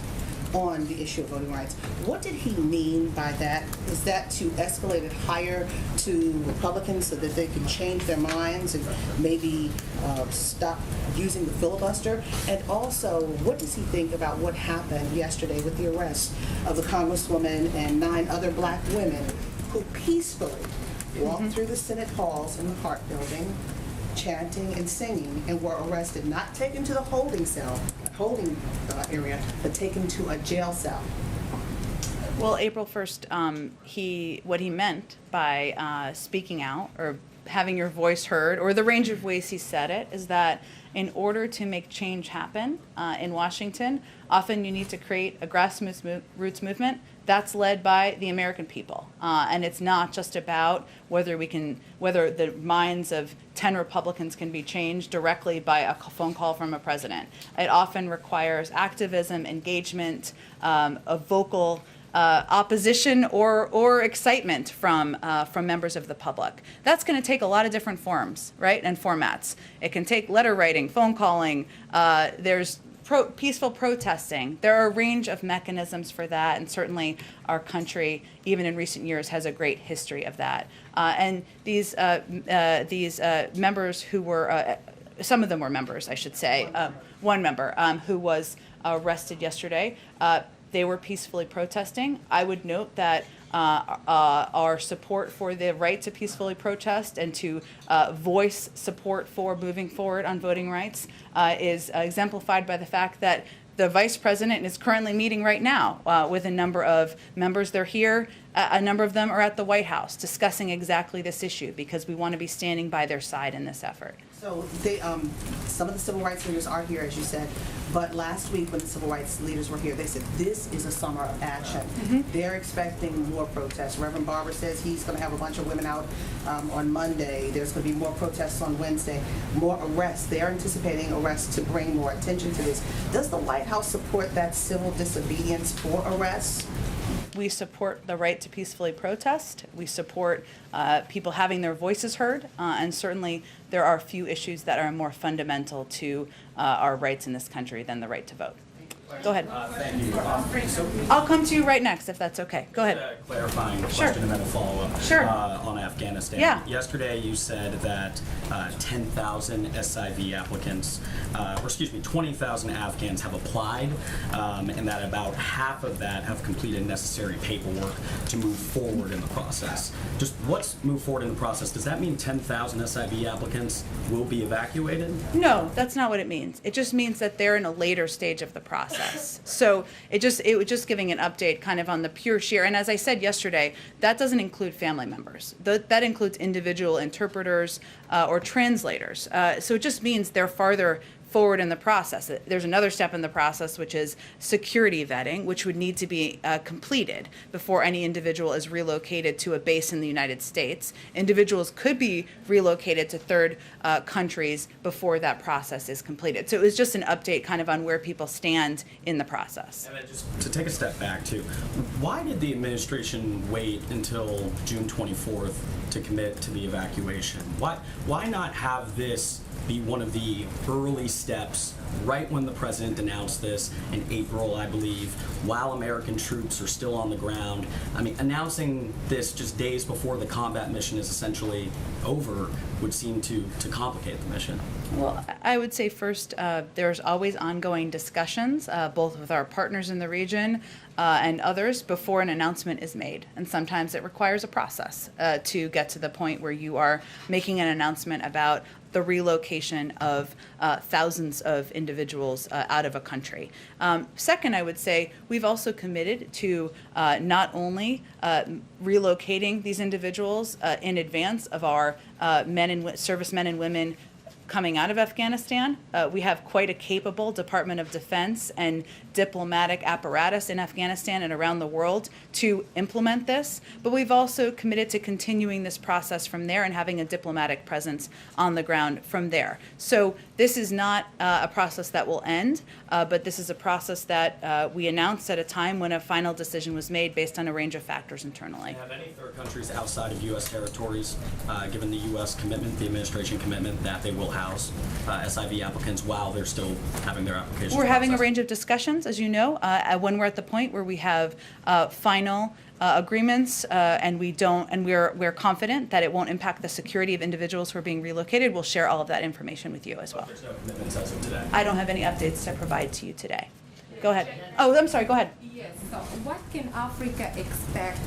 on the issue of voting rights. What did he mean by that? Is that to escalate it higher to Republicans so that they can change their minds and maybe stop using the filibuster? And also, what does he think about what happened yesterday with the arrest of the Congresswoman and 9 other black women who peacefully walked through the Senate halls in the Hart Building, chanting and singing, and were arrested, not taken to the holding area, but taken to a jail cell? Well, April 1st, what he meant by speaking out or having your voice heard, or the range of ways he said it, is that in order to make change happen in Washington, often you need to create a grassroots movement that's led by the American people. And it's not just about whether the minds of 10 Republicans can be changed directly by a phone call from a president. It often requires activism, engagement, a vocal opposition or excitement from members of the public. That's going to take a lot of different forms, right, and formats. It can take letter writing, phone calling. There's peaceful protesting. There are a range of mechanisms for that, and certainly our country, even in recent years, has a great history of that. And these members who were, some of them were members, I should say, one member who was arrested yesterday, they were peacefully protesting. I would note that our support for the right to peacefully protest and to voice support for moving forward on voting rights is exemplified by the fact that the vice president is currently meeting right now with a number of members. They're here. A number of them are at the White House discussing exactly this issue because we want to be standing by their side in this effort. So some of the civil rights leaders are here, as you said, but last week when the civil rights leaders were here, they said this is a summer of action. They're expecting more protests. Reverend Barber says he's going to have a bunch of women out on Monday. There's going to be more protests on Wednesday, more arrests. They're anticipating arrests to bring more attention to this. Does the White House support that civil disobedience for arrests? We support the right to peacefully protest. We support people having their voices heard, and certainly there are few issues that are more fundamental to our rights in this country than the right to vote. Go ahead. Thank you. I'll come to you right next, if that's okay. Go ahead. A clarifying question and then a follow-up on Afghanistan. Yeah. Yesterday you said that 10,000 SIV applicants, 20,000 Afghans have applied, and that about half of that have completed necessary paperwork to move forward in the process. Just what's move forward in the process? Does that mean 10,000 SIV applicants will be evacuated? No, that's not what it means. It just means that they're in a later stage of the process. So it was just giving an update kind of on the pure sheer, and as I said yesterday, that doesn't include family members. That includes individual interpreters or translators. So it just means they're farther forward in the process. There's another step in the process, which is security vetting, which would need to be completed before any individual is relocated to a base in the United States. Individuals could be relocated to third countries before that process is completed. So it was just an update kind of on where people stand in the process. And then just to take a step back too, why did the administration wait until June 24th to commit to the evacuation? Why not have this be one of the early steps right when the president announced this in April, I believe, while American troops are still on the ground? I mean, announcing this just days before the combat mission is essentially over would seem to complicate the mission. Well, I would say first, there's always ongoing discussions, both with our partners in the region and others, before an announcement is made. And sometimes it requires a process to get to the point where you are making an announcement about the relocation of thousands of individuals out of a country. Second, I would say we've also committed to not only relocating these individuals in advance of our servicemen and women coming out of Afghanistan. We have quite a capable Department of Defense and diplomatic apparatus in Afghanistan and around the world to implement this, but we've also committed to continuing this process from there and having a diplomatic presence on the ground from there. So this is not a process that will end, but this is a process that we announced at a time when a final decision was made based on a range of factors internally. Have any third countries outside of U.S. territories given the U.S. commitment, the administration commitment, that they will house SIV applicants while they're still having their applications We're having a processed? range of discussions, as you know, when we're at the point where we have final agreements, and we're confident that it won't impact the security of individuals who are being relocated. We'll share all of that information with you as well. There's no commitments as of today. I don't have any updates to provide to you today. Go ahead. Oh, I'm sorry. Go ahead. Yes. So, what can Africa expect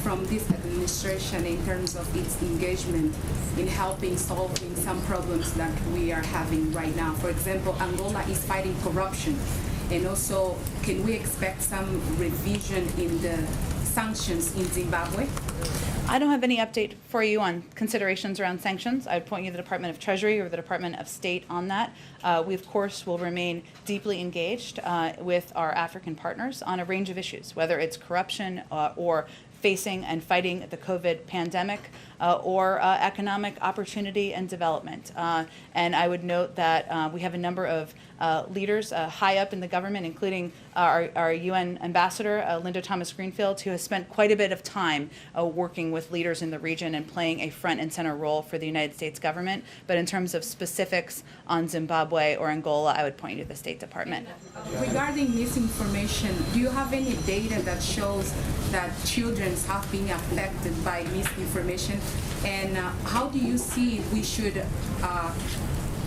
from this administration in terms of its engagement in helping solving some problems that we are having right now? For example, Angola is fighting corruption, and also, can we expect some revision in the sanctions in Zimbabwe? I don't have any update for you on considerations around sanctions. I would point you to the Department of Treasury or the Department of State on that. We, of course, will remain deeply engaged with our African partners on a range of issues, whether it's corruption or facing and fighting the COVID pandemic or economic opportunity and development. And I would note that we have a number of leaders high up in the government, including our UN ambassador, Linda Thomas-Greenfield, who has spent quite a bit of time working with leaders in the region and playing a front and center role for the United States government. But in terms of specifics on Zimbabwe or Angola, I would point you to the State Department. Regarding misinformation, do you have any data that shows that children have been affected by misinformation? And how do you see we should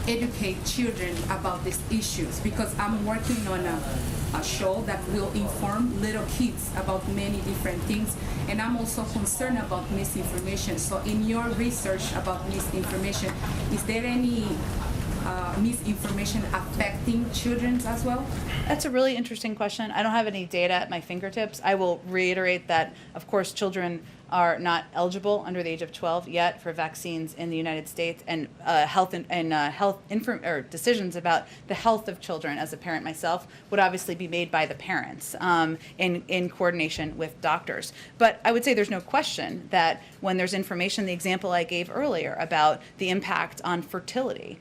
educate children about these issues? Because I'm working on a show that will inform little kids about many different things, and I'm also concerned about misinformation. So in your research about misinformation, is there any misinformation affecting children as well? That's a really interesting question. I don't have any data at my fingertips. I will reiterate that, of course, children are not eligible under the age of 12 yet for vaccines in the United States, and decisions about the health of children, as a parent myself, would obviously be made by the parents in coordination with doctors. But I would say there's no question that when there's information, the example I gave earlier about the impact on fertility,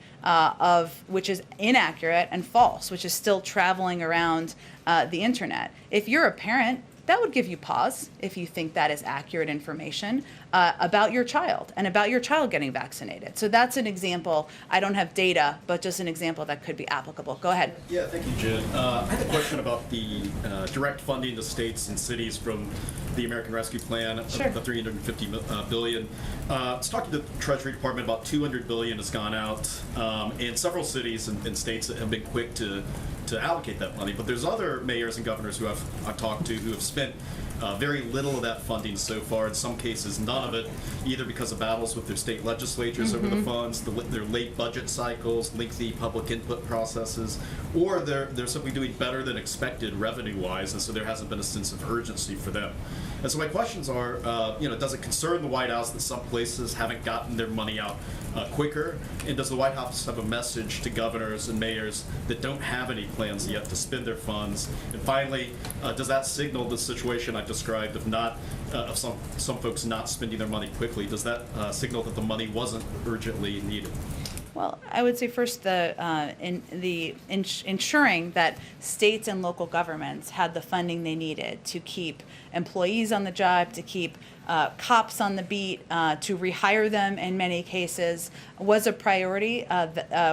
which is inaccurate and false, which is still traveling around the internet. If you're a parent, that would give you pause if you think that is accurate information about your child and about your child getting vaccinated. So that's an example. I don't have data, but just an example that could be applicable. Go ahead. Yeah, thank you, Jen. I have a question about the direct funding to states and cities from the American Rescue Plan, Sure. the $350 billion. Let's talk to the Treasury Department. About $200 billion has gone out, and several cities and states have been quick to allocate that money. But there's other mayors and governors who I've talked to who have spent very little of that funding so far. In some cases, none of it, either because of battles with their state legislatures over the funds, their late budget cycles, lengthy public input processes, or they're simply doing better than expected revenue-wise, and so there hasn't been a sense of urgency for them. And so my questions are, does it concern the White House that some places haven't gotten their money out quicker? And does the White House have a message to governors and mayors that don't have any plans yet to spend their funds? And finally, does that signal the situation I described of some folks not spending their money quickly? Does that signal that the money wasn't urgently needed? Well, I would say first ensuring that states and local governments had the funding they needed to keep employees on the job, to keep cops on the beat, to rehire them in many cases, was a priority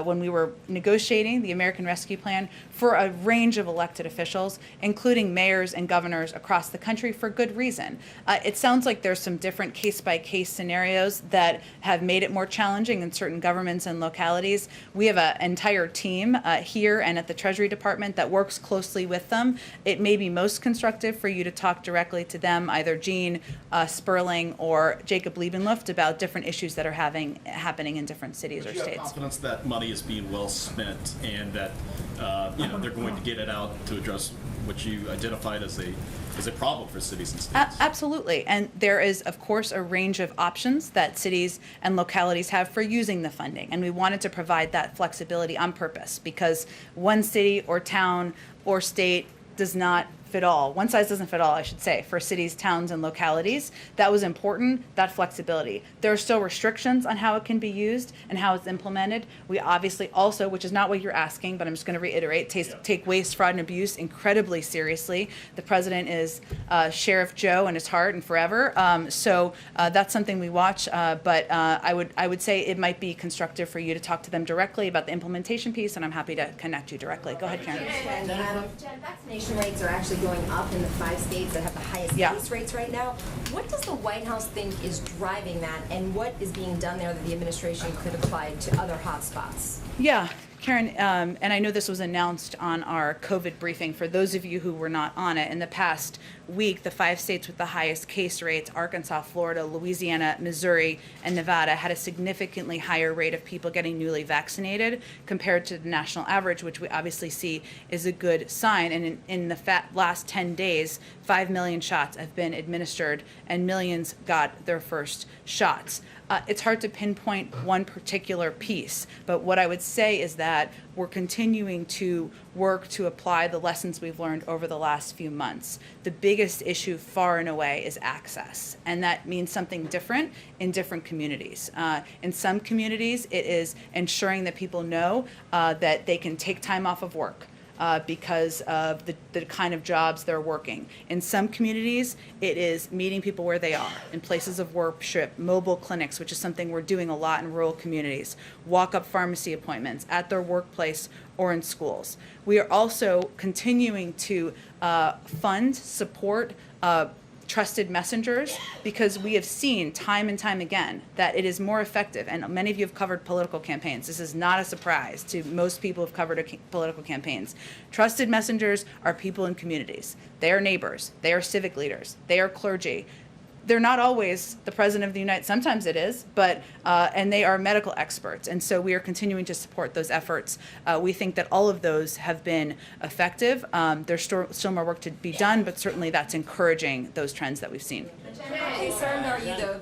when we were negotiating the American Rescue Plan for a range of elected officials, including mayors and governors across the country, for good reason. It sounds like there's some different case-by-case scenarios that have made it more challenging in certain governments and localities. We have an entire team here and at the Treasury Department that works closely with them. It may be most constructive for you to talk directly to them, either Jean Sperling or Jacob Liebenluft, about different issues that are happening in different cities or Do you have states. confidence that money is being well spent and that they're going to get it out to address what you identified as a problem for cities and states? Absolutely. And there is, of course, a range of options that cities and localities have for using the funding. And we wanted to provide that flexibility on purpose, because one city or town or state does not fit all, one size doesn't fit all, I should say, for cities, towns, and localities. That was important, that flexibility. There are still restrictions on how it can be used and how it's implemented. We obviously also, which is not what you're asking, but I'm just going to reiterate, take waste, fraud, and abuse incredibly seriously. The president is Sheriff Joe in his heart and forever. So that's something we watch, but I would say it might be constructive for you to talk to them directly about the implementation piece, and I'm happy to connect you directly. Go ahead, Karen. Jen, vaccination rates are actually going up in the 5 states that have the highest case rates right now. What does the White House think is driving that, and what is being done there that the administration could apply to other hotspots? Yeah, Karen, and I know this was announced on our COVID briefing. For those of you who were not on it, in the past week, the 5 states with the highest case rates, Arkansas, Florida, Louisiana, Missouri, and Nevada, had a significantly higher rate of people getting newly vaccinated compared to the national average, which we obviously see is a good sign. And in the last 10 days, 5 million shots have been administered and millions got their first shots. It's hard to pinpoint one particular piece, but what I would say is that we're continuing to work to apply the lessons we've learned over the last few months. The biggest issue far and away is access, and that means something different in different communities. In some communities, it is ensuring that people know that they can take time off of work. Because of the kind of jobs they're working. In some communities, it is meeting people where they are, in places of worship, mobile clinics, which is something we're doing a lot in rural communities, walk-up pharmacy appointments at their workplace or in schools. We are also continuing to fund, support, trusted messengers, because we have seen time and time again that it is more effective, and many of you have covered political campaigns. This is not a surprise to most people who've covered political campaigns. Trusted messengers are people in communities. They are neighbors. They are civic leaders. They are clergy. They're not always the president of the United States. Sometimes it is, but and they are medical experts. And so we are continuing to support those efforts. We think that all of those have been effective. There's still more work to be done, but certainly that's encouraging those trends that we've seen. How concerned are you, though,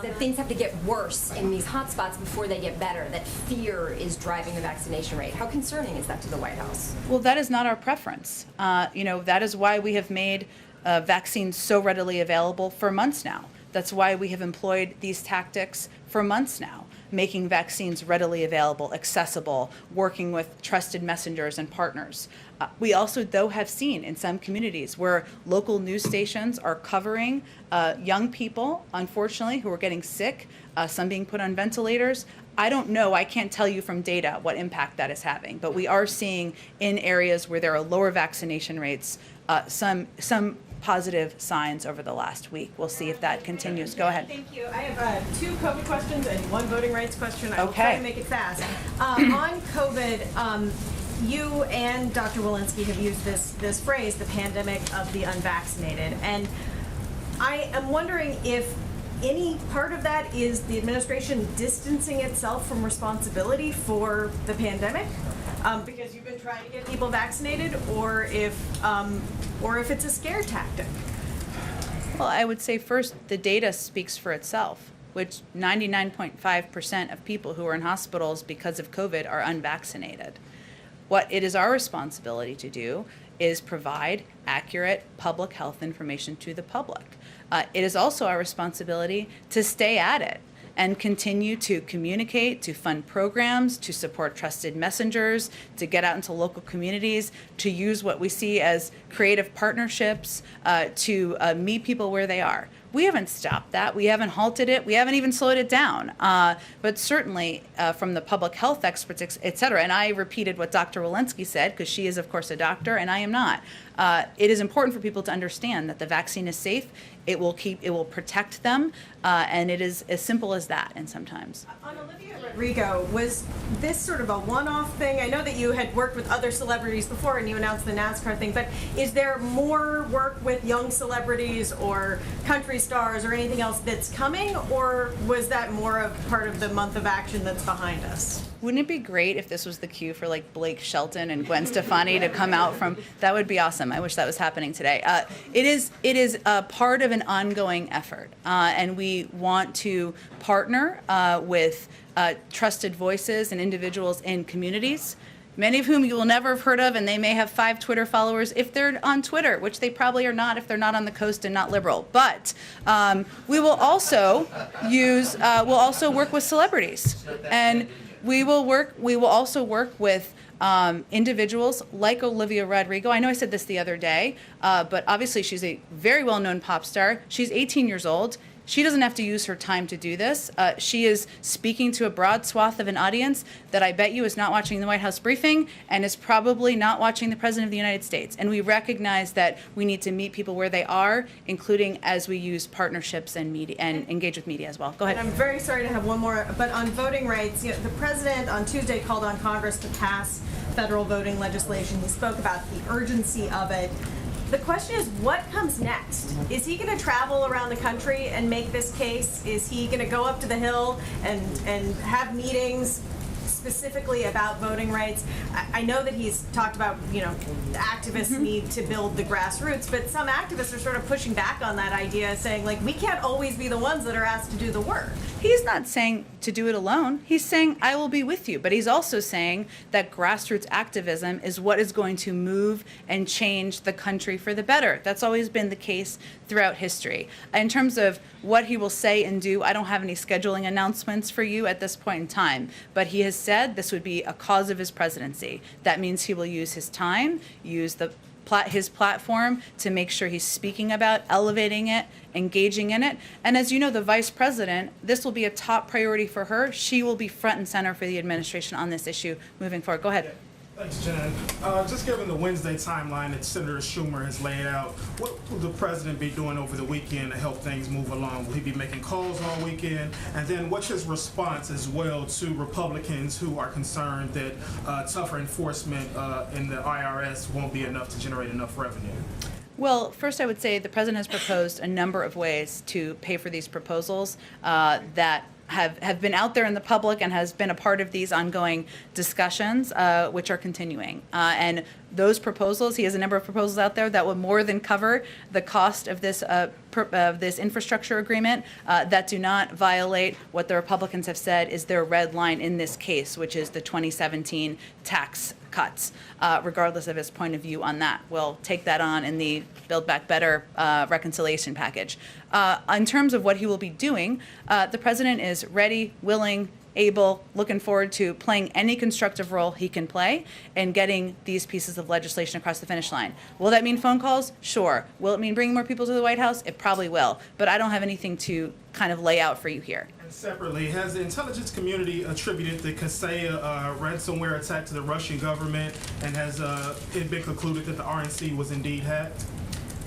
that things have to get worse in these hotspots before they get better, that fear is driving the vaccination rate? How concerning is that to the White House? Well, that is not our preference. That is why we have made vaccines so readily available for months now. That's why we have employed these tactics for months now, making vaccines readily available, accessible, working with trusted messengers and partners. We also, though, have seen in some communities where local news stations are covering young people, unfortunately, who are getting sick, some being put on ventilators. I don't know, I can't tell you from data what impact that is having, but we are seeing in areas where there are lower vaccination rates, some positive signs over the last week. We'll see if that continues. Go ahead. Thank you. I have 2 COVID questions and 1 voting rights question. I will try to make it fast. On COVID, you and Dr. Walensky have used this phrase, the pandemic of the unvaccinated. And I am wondering if any part of that is the administration distancing itself from responsibility for the pandemic, because you've been trying to get people vaccinated, or if it's a scare tactic. Well, I would say first, the data speaks for itself, which 99.5% of people who are in hospitals because of COVID are unvaccinated. What it is our responsibility to do is provide accurate public health information to the public. It is also our responsibility to stay at it and continue to communicate, to fund programs, to support trusted messengers, to get out into local communities, to use what we see as creative partnerships, to meet people where they are. We haven't stopped that. We haven't halted it. We haven't even slowed it down. But certainly from the public health experts, et cetera, and I repeated what Dr. Walensky said, because she is, of course, a doctor, and I am not. It is important for people to understand that the vaccine is safe. It will protect them, and it is as simple as that. And sometimes. On Olivia Rodrigo, was this sort of a one-off thing? I know that you had worked with other celebrities before, and you announced the NASCAR thing. But is there more work with young celebrities or country stars or anything else that's coming, or was that more of part of the month of action that's behind us? Wouldn't it be great if this was the cue for like Blake Shelton and Gwen Stefani to come out from? That would be awesome. I wish that was happening today. It is part of an ongoing effort, and we want to partner with trusted voices and individuals in communities many of whom you will never have heard of, and they may have 5 Twitter followers if they're on Twitter, which they probably are not if they're not on the coast and not liberal. But we will also we'll also work with celebrities, and we will also work with individuals like Olivia Rodrigo. I know I said this the other day, but obviously she's a very well-known pop star. She's 18 years old. She doesn't have to use her time to do this. She is speaking to a broad swath of an audience that I bet you is not watching the White House briefing and is probably not watching the President of the United States. And we recognize that we need to meet people where they are, including as we use partnerships and media and engage with media as well. Go ahead. And I'm very sorry to have one more, but on voting rights, the President on Tuesday called on Congress to pass federal voting legislation. He spoke about the urgency of it. The question is, what comes next? Is he going to travel around the country and make this case? Is he going to go up to the Hill and have meetings specifically about voting rights? I know that he's talked about, the activists need to build the grassroots, but some activists are sort of pushing back on that idea, saying, we can't always be the ones that are asked to do the work. He's not saying to do it alone. He's saying, I will be with you. But he's also saying that grassroots activism is what is going to move and change the country for the better. That's always been the case throughout history. In terms of what he will say and do, I don't have any scheduling announcements for you at this point in time. But he has said this would be a cause of his presidency. That means he will use his time, use his platform to make sure he's speaking about, elevating it, engaging in it. And as you know, the vice president, this will be a top priority for her. She will be front and center for the administration on this issue moving forward. Go ahead. Thanks, Jen. Just given the Wednesday timeline that Senator Schumer has laid out, what will the president be doing over the weekend to help things move along? Will he be making calls all weekend? And then what's his response as well to Republicans who are concerned that tougher enforcement in the IRS won't be enough to generate enough revenue? Well, first I would say the president has proposed a number of ways to pay for these proposals that have been out there in the public and has been a part of these ongoing discussions, which are continuing. And those proposals, he has a number of proposals out there that will more than cover the cost of this infrastructure agreement that do not violate what the Republicans have said is their red line in this case, which is the 2017 tax cuts, regardless of his point of view on that. We'll take that on in the Build Back Better reconciliation package. In terms of what he will be doing, the president is ready, willing, able, looking forward to playing any constructive role he can play in getting these pieces of legislation across the finish line. Will that mean phone calls? Sure. Will it mean bringing more people to the White House? It probably will. But I don't have anything to kind of lay out for you here. And separately, has the intelligence community attributed the Kaseya ransomware attack to the Russian government, and has it been concluded that the RNC was indeed hacked?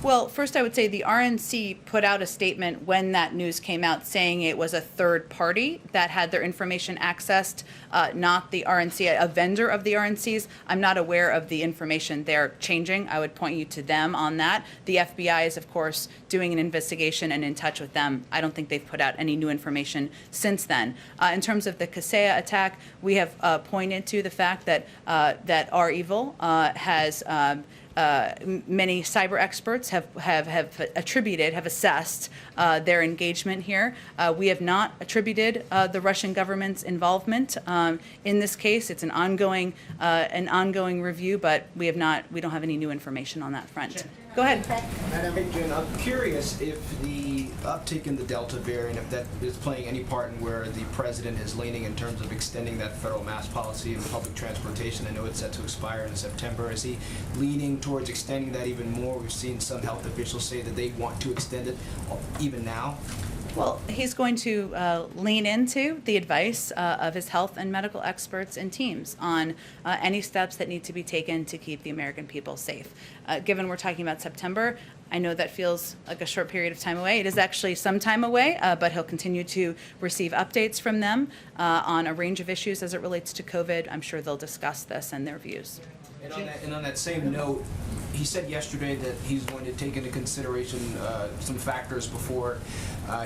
Well, first I would say the RNC put out a statement when that news came out saying it was a third party that had their information accessed, not the RNC, a vendor of the RNC's. I'm not aware of the information they're changing. I would point you to them on that. The FBI is, of course, doing an investigation and in touch with them. I don't think they've put out any new information since then. In terms of the Kaseya attack, we have pointed to the fact that Our Evil has many cyber experts have assessed their engagement here. We have not attributed the Russian government's involvement in this case. It's an ongoing review, but we don't have any new information on that front. Go ahead. Madam Jen, I'm curious if the uptick in the Delta variant, if that is playing any part in where the president is leaning in terms of extending that federal mask policy in public transportation. I know it's set to expire in September. Is he leaning towards extending that even more? We've seen some health officials say that they want to extend it even now. Well, he's going to lean into the advice of his health and medical experts and teams on any steps that need to be taken to keep the American people safe. Given we're talking about September, I know that feels like a short period of time away. It is actually some time away, but he'll continue to receive updates from them on a range of issues as it relates to COVID. I'm sure they'll discuss this and their views. And on that same note, he said yesterday that he's going to take into consideration some factors before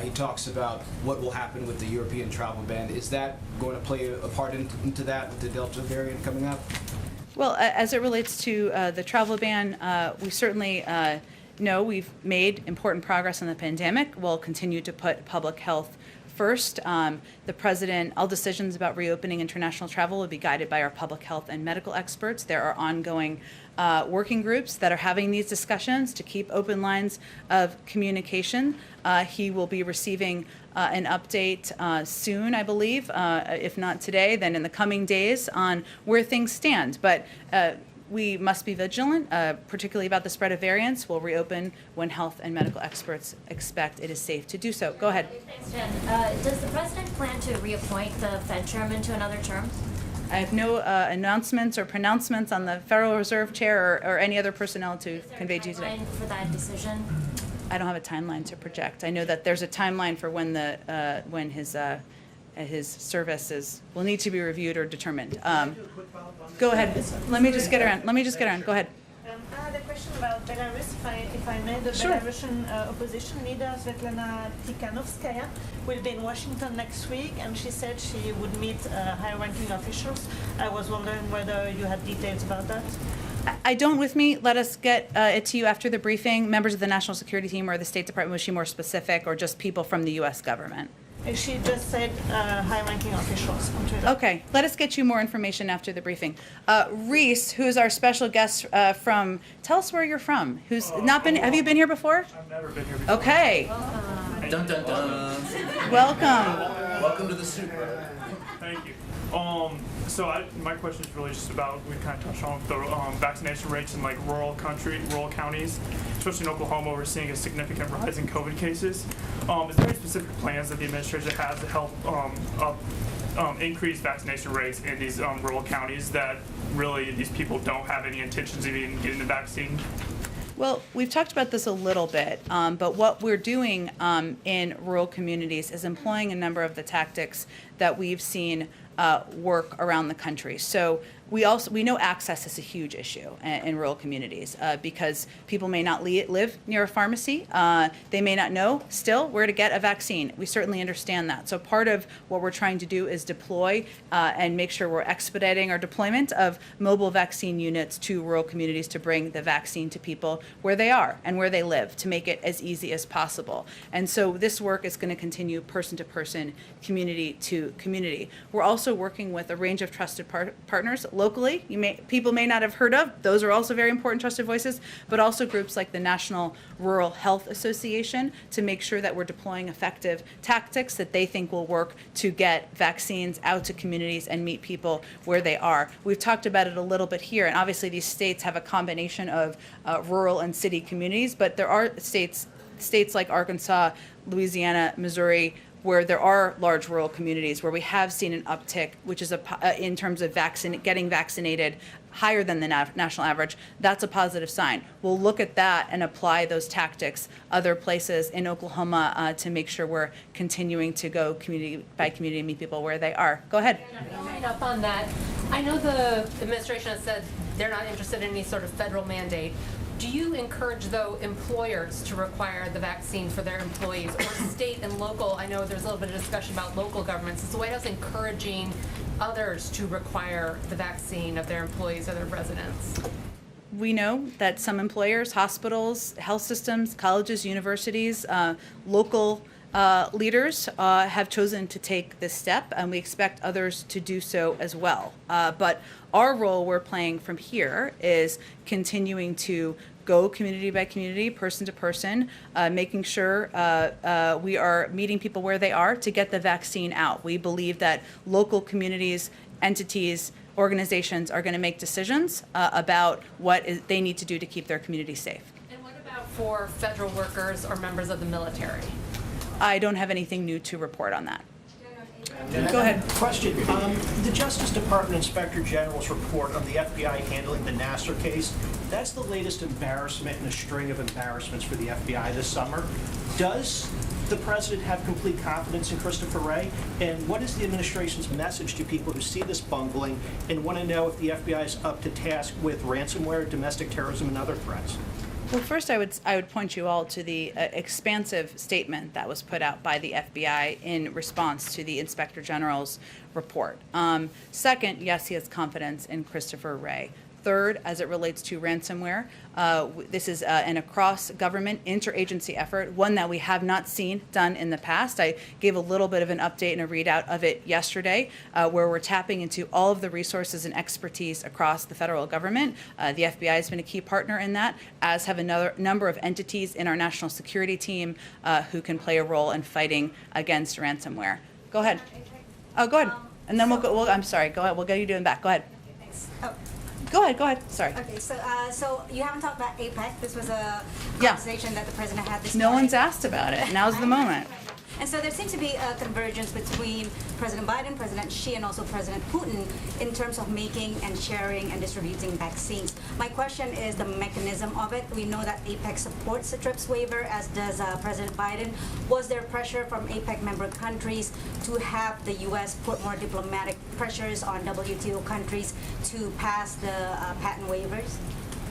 he talks about what will happen with the European travel ban. Is that going to play a part into that with the Delta variant coming up? Well, as it relates to the travel ban, we certainly know we've made important progress in the pandemic. We'll continue to put public health First, the president, all decisions about reopening international travel will be guided by our public health and medical experts. There are ongoing working groups that are having these discussions to keep open lines of communication. He will be receiving an update soon, I believe, if not today, then in the coming days on where things stand. But we must be vigilant, particularly about the spread of variants. We'll reopen when health and medical experts expect it is safe to do so. Go ahead. Thanks, Jen. Does the president plan to reappoint the Fed chairman to another term? I have no announcements or pronouncements on the Federal Reserve Chair or any other personnel to convey to you today. Timeline for that decision? I don't have a timeline to project. I know that there's a timeline for when his services will need to be reviewed or determined. Go ahead. Let me just get around. Go ahead. I had a question about Belarus, if I may. The Belarusian opposition leader, Svetlana Tikhanovskaya, will be in Washington next week, and she said she would meet high-ranking officials. I was wondering whether you had details about that. I don't with me. Let us get it to you after the briefing. Members of the National Security Team or the State Department, was she more specific, or just people from the U.S. government? She just said high-ranking officials on Twitter. Okay, let us get you more information after the briefing. Reese, who is our special guest from, tell us where you're from. Who's not been, have you been here before? I've never been here before. Okay. Dun dun dun. Welcome. Welcome to the super. Thank you. So my question is really just about, we kind of touched on the vaccination rates in like rural counties, especially in Oklahoma. We're seeing a significant rise in COVID cases. Is there any specific plans that the administration has to help increase vaccination rates in these rural counties that really these people don't have any intentions of even getting the vaccine? Well, we've talked about this a little bit, but what we're doing in rural communities is employing a number of the tactics that we've seen work around the country. So we know access is a huge issue in rural communities because people may not live near a pharmacy. They may not know still where to get a vaccine. We certainly understand that. So part of what we're trying to do is deploy and make sure we're expediting our deployment of mobile vaccine units to rural communities to bring the vaccine to people where they are and where they live, to make it as easy as possible. And so this work is going to continue person to person, community to community. We're also working with a range of trusted partners locally. People may not have heard of. Those are also very important trusted voices, but also groups like the National Rural Health Association to make sure that we're deploying effective tactics that they think will work to get vaccines out to communities and meet people where they are. We've talked about it a little bit here, and obviously these states have a combination of rural and city communities, but there are states like Arkansas, Louisiana, Missouri, where there are large rural communities where we have seen an uptick, which is in terms of getting vaccinated higher than the national average. That's a positive sign. We'll look at that and apply those tactics other places in Oklahoma to make sure we're continuing to go community by community and meet people where they are. Go ahead. Following up on that, I know the administration has said they're not interested in any sort of federal mandate. Do you encourage, though, employers to require the vaccine for their employees, or state and local? I know there's a little bit of discussion about local governments. Is the White House encouraging others to require the vaccine of their employees or their residents? We know that some employers, hospitals, health systems, colleges, universities, local leaders have chosen to take this step, and we expect others to do so as well. But our role we're playing from here is continuing to go community by community, person to person, making sure we are meeting people where they are to get the vaccine out. We believe that local communities, entities, organizations are going to make decisions about what they need to do to keep their community safe. And what about for federal workers or members of the military? I don't have anything new to report on that. Go ahead. Question. The Justice Department Inspector General's report on the FBI handling the Nassar case, that's the latest embarrassment in a string of embarrassments for the FBI this summer. Does the president have complete confidence in Christopher Wray? And what is the administration's message to people who see this bungling and want to know if the FBI is up to task with ransomware, domestic terrorism, and other threats? Well, first, I would point you all to the expansive statement that was put out by the FBI in response to the Inspector General's report. Second, yes, he has confidence in Christopher Wray. Third, as it relates to ransomware, this is an across-government interagency effort, one that we have not seen done in the past. I gave a little bit of an update and a readout of it yesterday, where we're tapping into all of the resources and expertise across the federal government. The FBI has been a key partner in that, as have another number of entities in our national security team who can play a role in fighting against ransomware. Go ahead. Oh, go ahead. And then we'll go. Well, I'm sorry. Go ahead. We'll get you doing back. Go ahead. Thanks. Go ahead. Go ahead. Sorry. Okay, so you haven't talked about APEC. This was a conversation that the president had this No morning. one's asked about it. Now's the moment. And so there seems to be a convergence between President Biden, President Xi, and also President Putin in terms of making and sharing and distributing vaccines. My question is the mechanism of it. We know that APEC supports the TRIPS waiver, as does President Biden. Was there pressure from APEC member countries to have the U.S. put more diplomatic pressures on WTO countries to pass the patent waivers?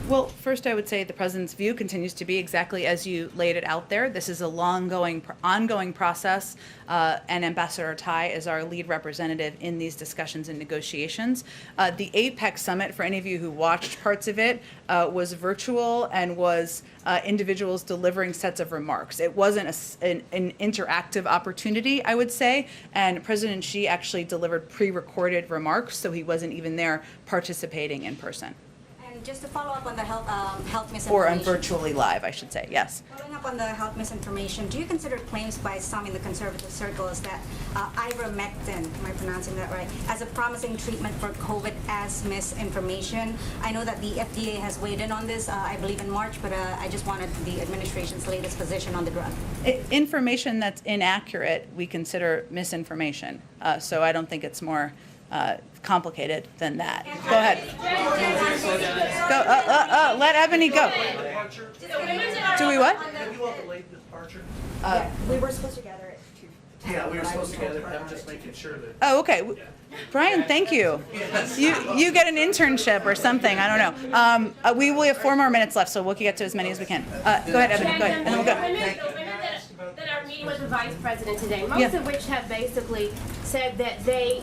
Well, first I would say the president's view continues to be exactly as you laid it out there. This is a ongoing process, and Ambassador Tai is our lead representative in these discussions and negotiations. The APEC summit, for any of you who watched parts of it, was virtual and was individuals delivering sets of remarks. It wasn't an interactive opportunity, I would say, and President Xi actually delivered pre-recorded remarks, so he wasn't even there participating in person. Just to follow up on the health misinformation. Or on virtually live, I should say, yes. Following up on the health misinformation, do you consider claims by some in the conservative circles that ivermectin, am I pronouncing that right, as a promising treatment for COVID as misinformation? I know that the FDA has weighed in on this, I believe in March, but I just wanted the administration's latest position on the drug. Information that's inaccurate, we consider misinformation. So I don't think it's more complicated than that. Go ahead. Go. Let Ebony go. Do we what? We were supposed to gather it. Yeah, we were supposed to get it, but I'm just making sure that. Oh, okay. Brian, thank you. You get an internship or something. I don't know. We will have 4 more minutes left, so we'll get to as many as we can. Go ahead, Ebony. Go ahead, and then we'll go. That are meeting with the vice president today, most of which have basically said that they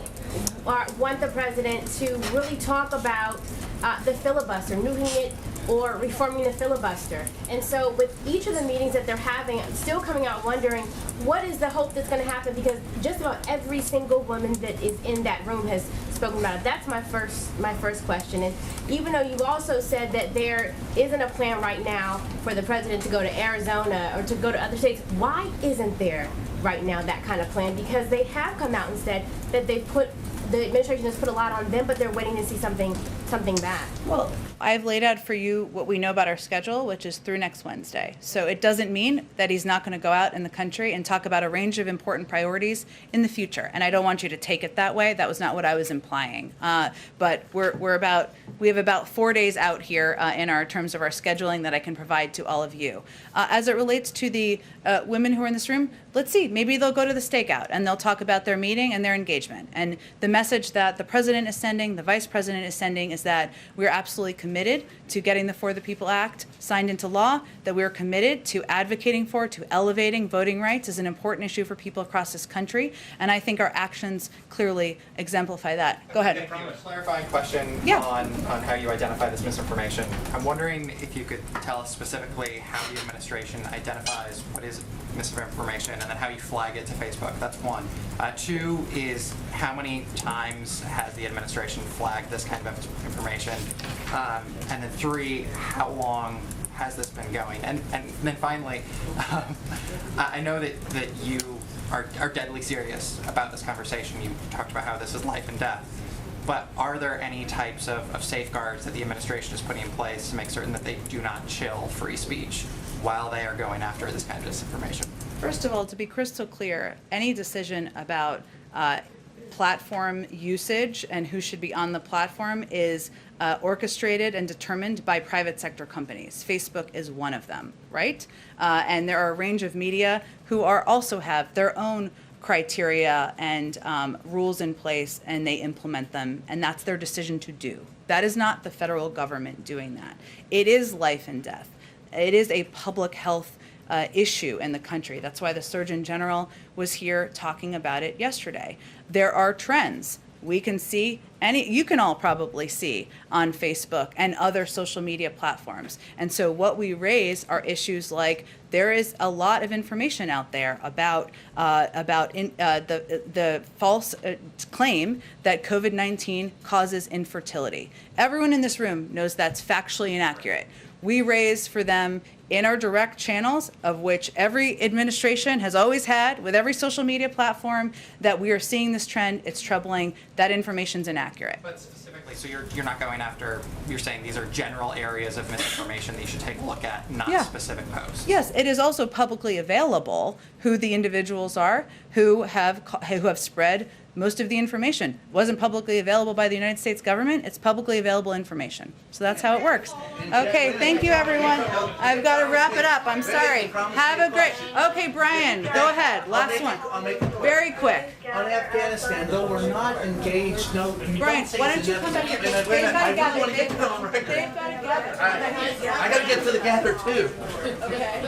want the president to really talk about the filibuster, nuking it or reforming the filibuster. And so with each of the meetings that they're having, I'm still coming out wondering what is the hope that's going to happen, because just about every single woman that is in that room has spoken about it. That's my first question. And even though you've also said that there isn't a plan right now for the president to go to Arizona or to go to other states, why isn't there right now that kind of plan? Because they have come out and said that the administration has put a lot on them, but they're waiting to see something back. Well, I've laid out for you what we know about our schedule, which is through next Wednesday. So it doesn't mean that he's not going to go out in the country and talk about a range of important priorities in the future. And I don't want you to take it that way. That was not what I was implying. But we have about 4 days out here in our terms of our scheduling that I can provide to all of you. As it relates to the women who are in this room, let's see, maybe they'll go to the stakeout and they'll talk about their meeting and their engagement. And the message that the president is sending, the vice president is sending, is that we're absolutely committed to getting the For the People Act signed into law, that we're committed to advocating for, to elevating voting rights as an important issue for people across this country. And I think our actions clearly exemplify that. Go ahead. A clarifying question on how you identify this misinformation. I'm wondering if you could tell us specifically how the administration identifies what is misinformation and then how you flag it to Facebook. That's one. 2 is how many times has the administration flagged this kind of information? And then 3, how long has this been going? And then finally, I know that you are deadly serious about this conversation. You talked about how this is life and death. But are there any types of safeguards that the administration is putting in place to make certain that they do not chill free speech while they are going after this kind of disinformation? First of all, to be crystal clear, any decision about platform usage and who should be on the platform is orchestrated and determined by private sector companies. Facebook is one of them, right? And there are a range of media who also have their own criteria and rules in place, and they implement them, and that's their decision to do. That is not the federal government doing that. It is life and death. It is a public health issue in the country. That's why the Surgeon General was here talking about it yesterday. There are trends we can see you can all probably see on Facebook and other social media platforms. And so what we raise are issues like there is a lot of information out there about the false claim that COVID-19 causes infertility. Everyone in this room knows that's factually inaccurate. We raise for them in our direct channels, of which every administration has always had with every social media platform, that we are seeing this trend. It's troubling. That information's inaccurate. But specifically, so you're not going after, you're saying these are general areas of misinformation that you should take a look at, not specific posts. Yes, it is also publicly available who the individuals are who have spread most of the information. Wasn't publicly available by the United States government. It's publicly available information. So that's how it works. Okay, thank you, everyone. I've got to wrap it up. I'm sorry. Have a great. Okay, Brian, go ahead. Last one. Very quick. On Afghanistan, though we're not engaged, no. Brian, why don't you come back here? They've got to gather. They've got to gather. I got to get to the gather too. Okay.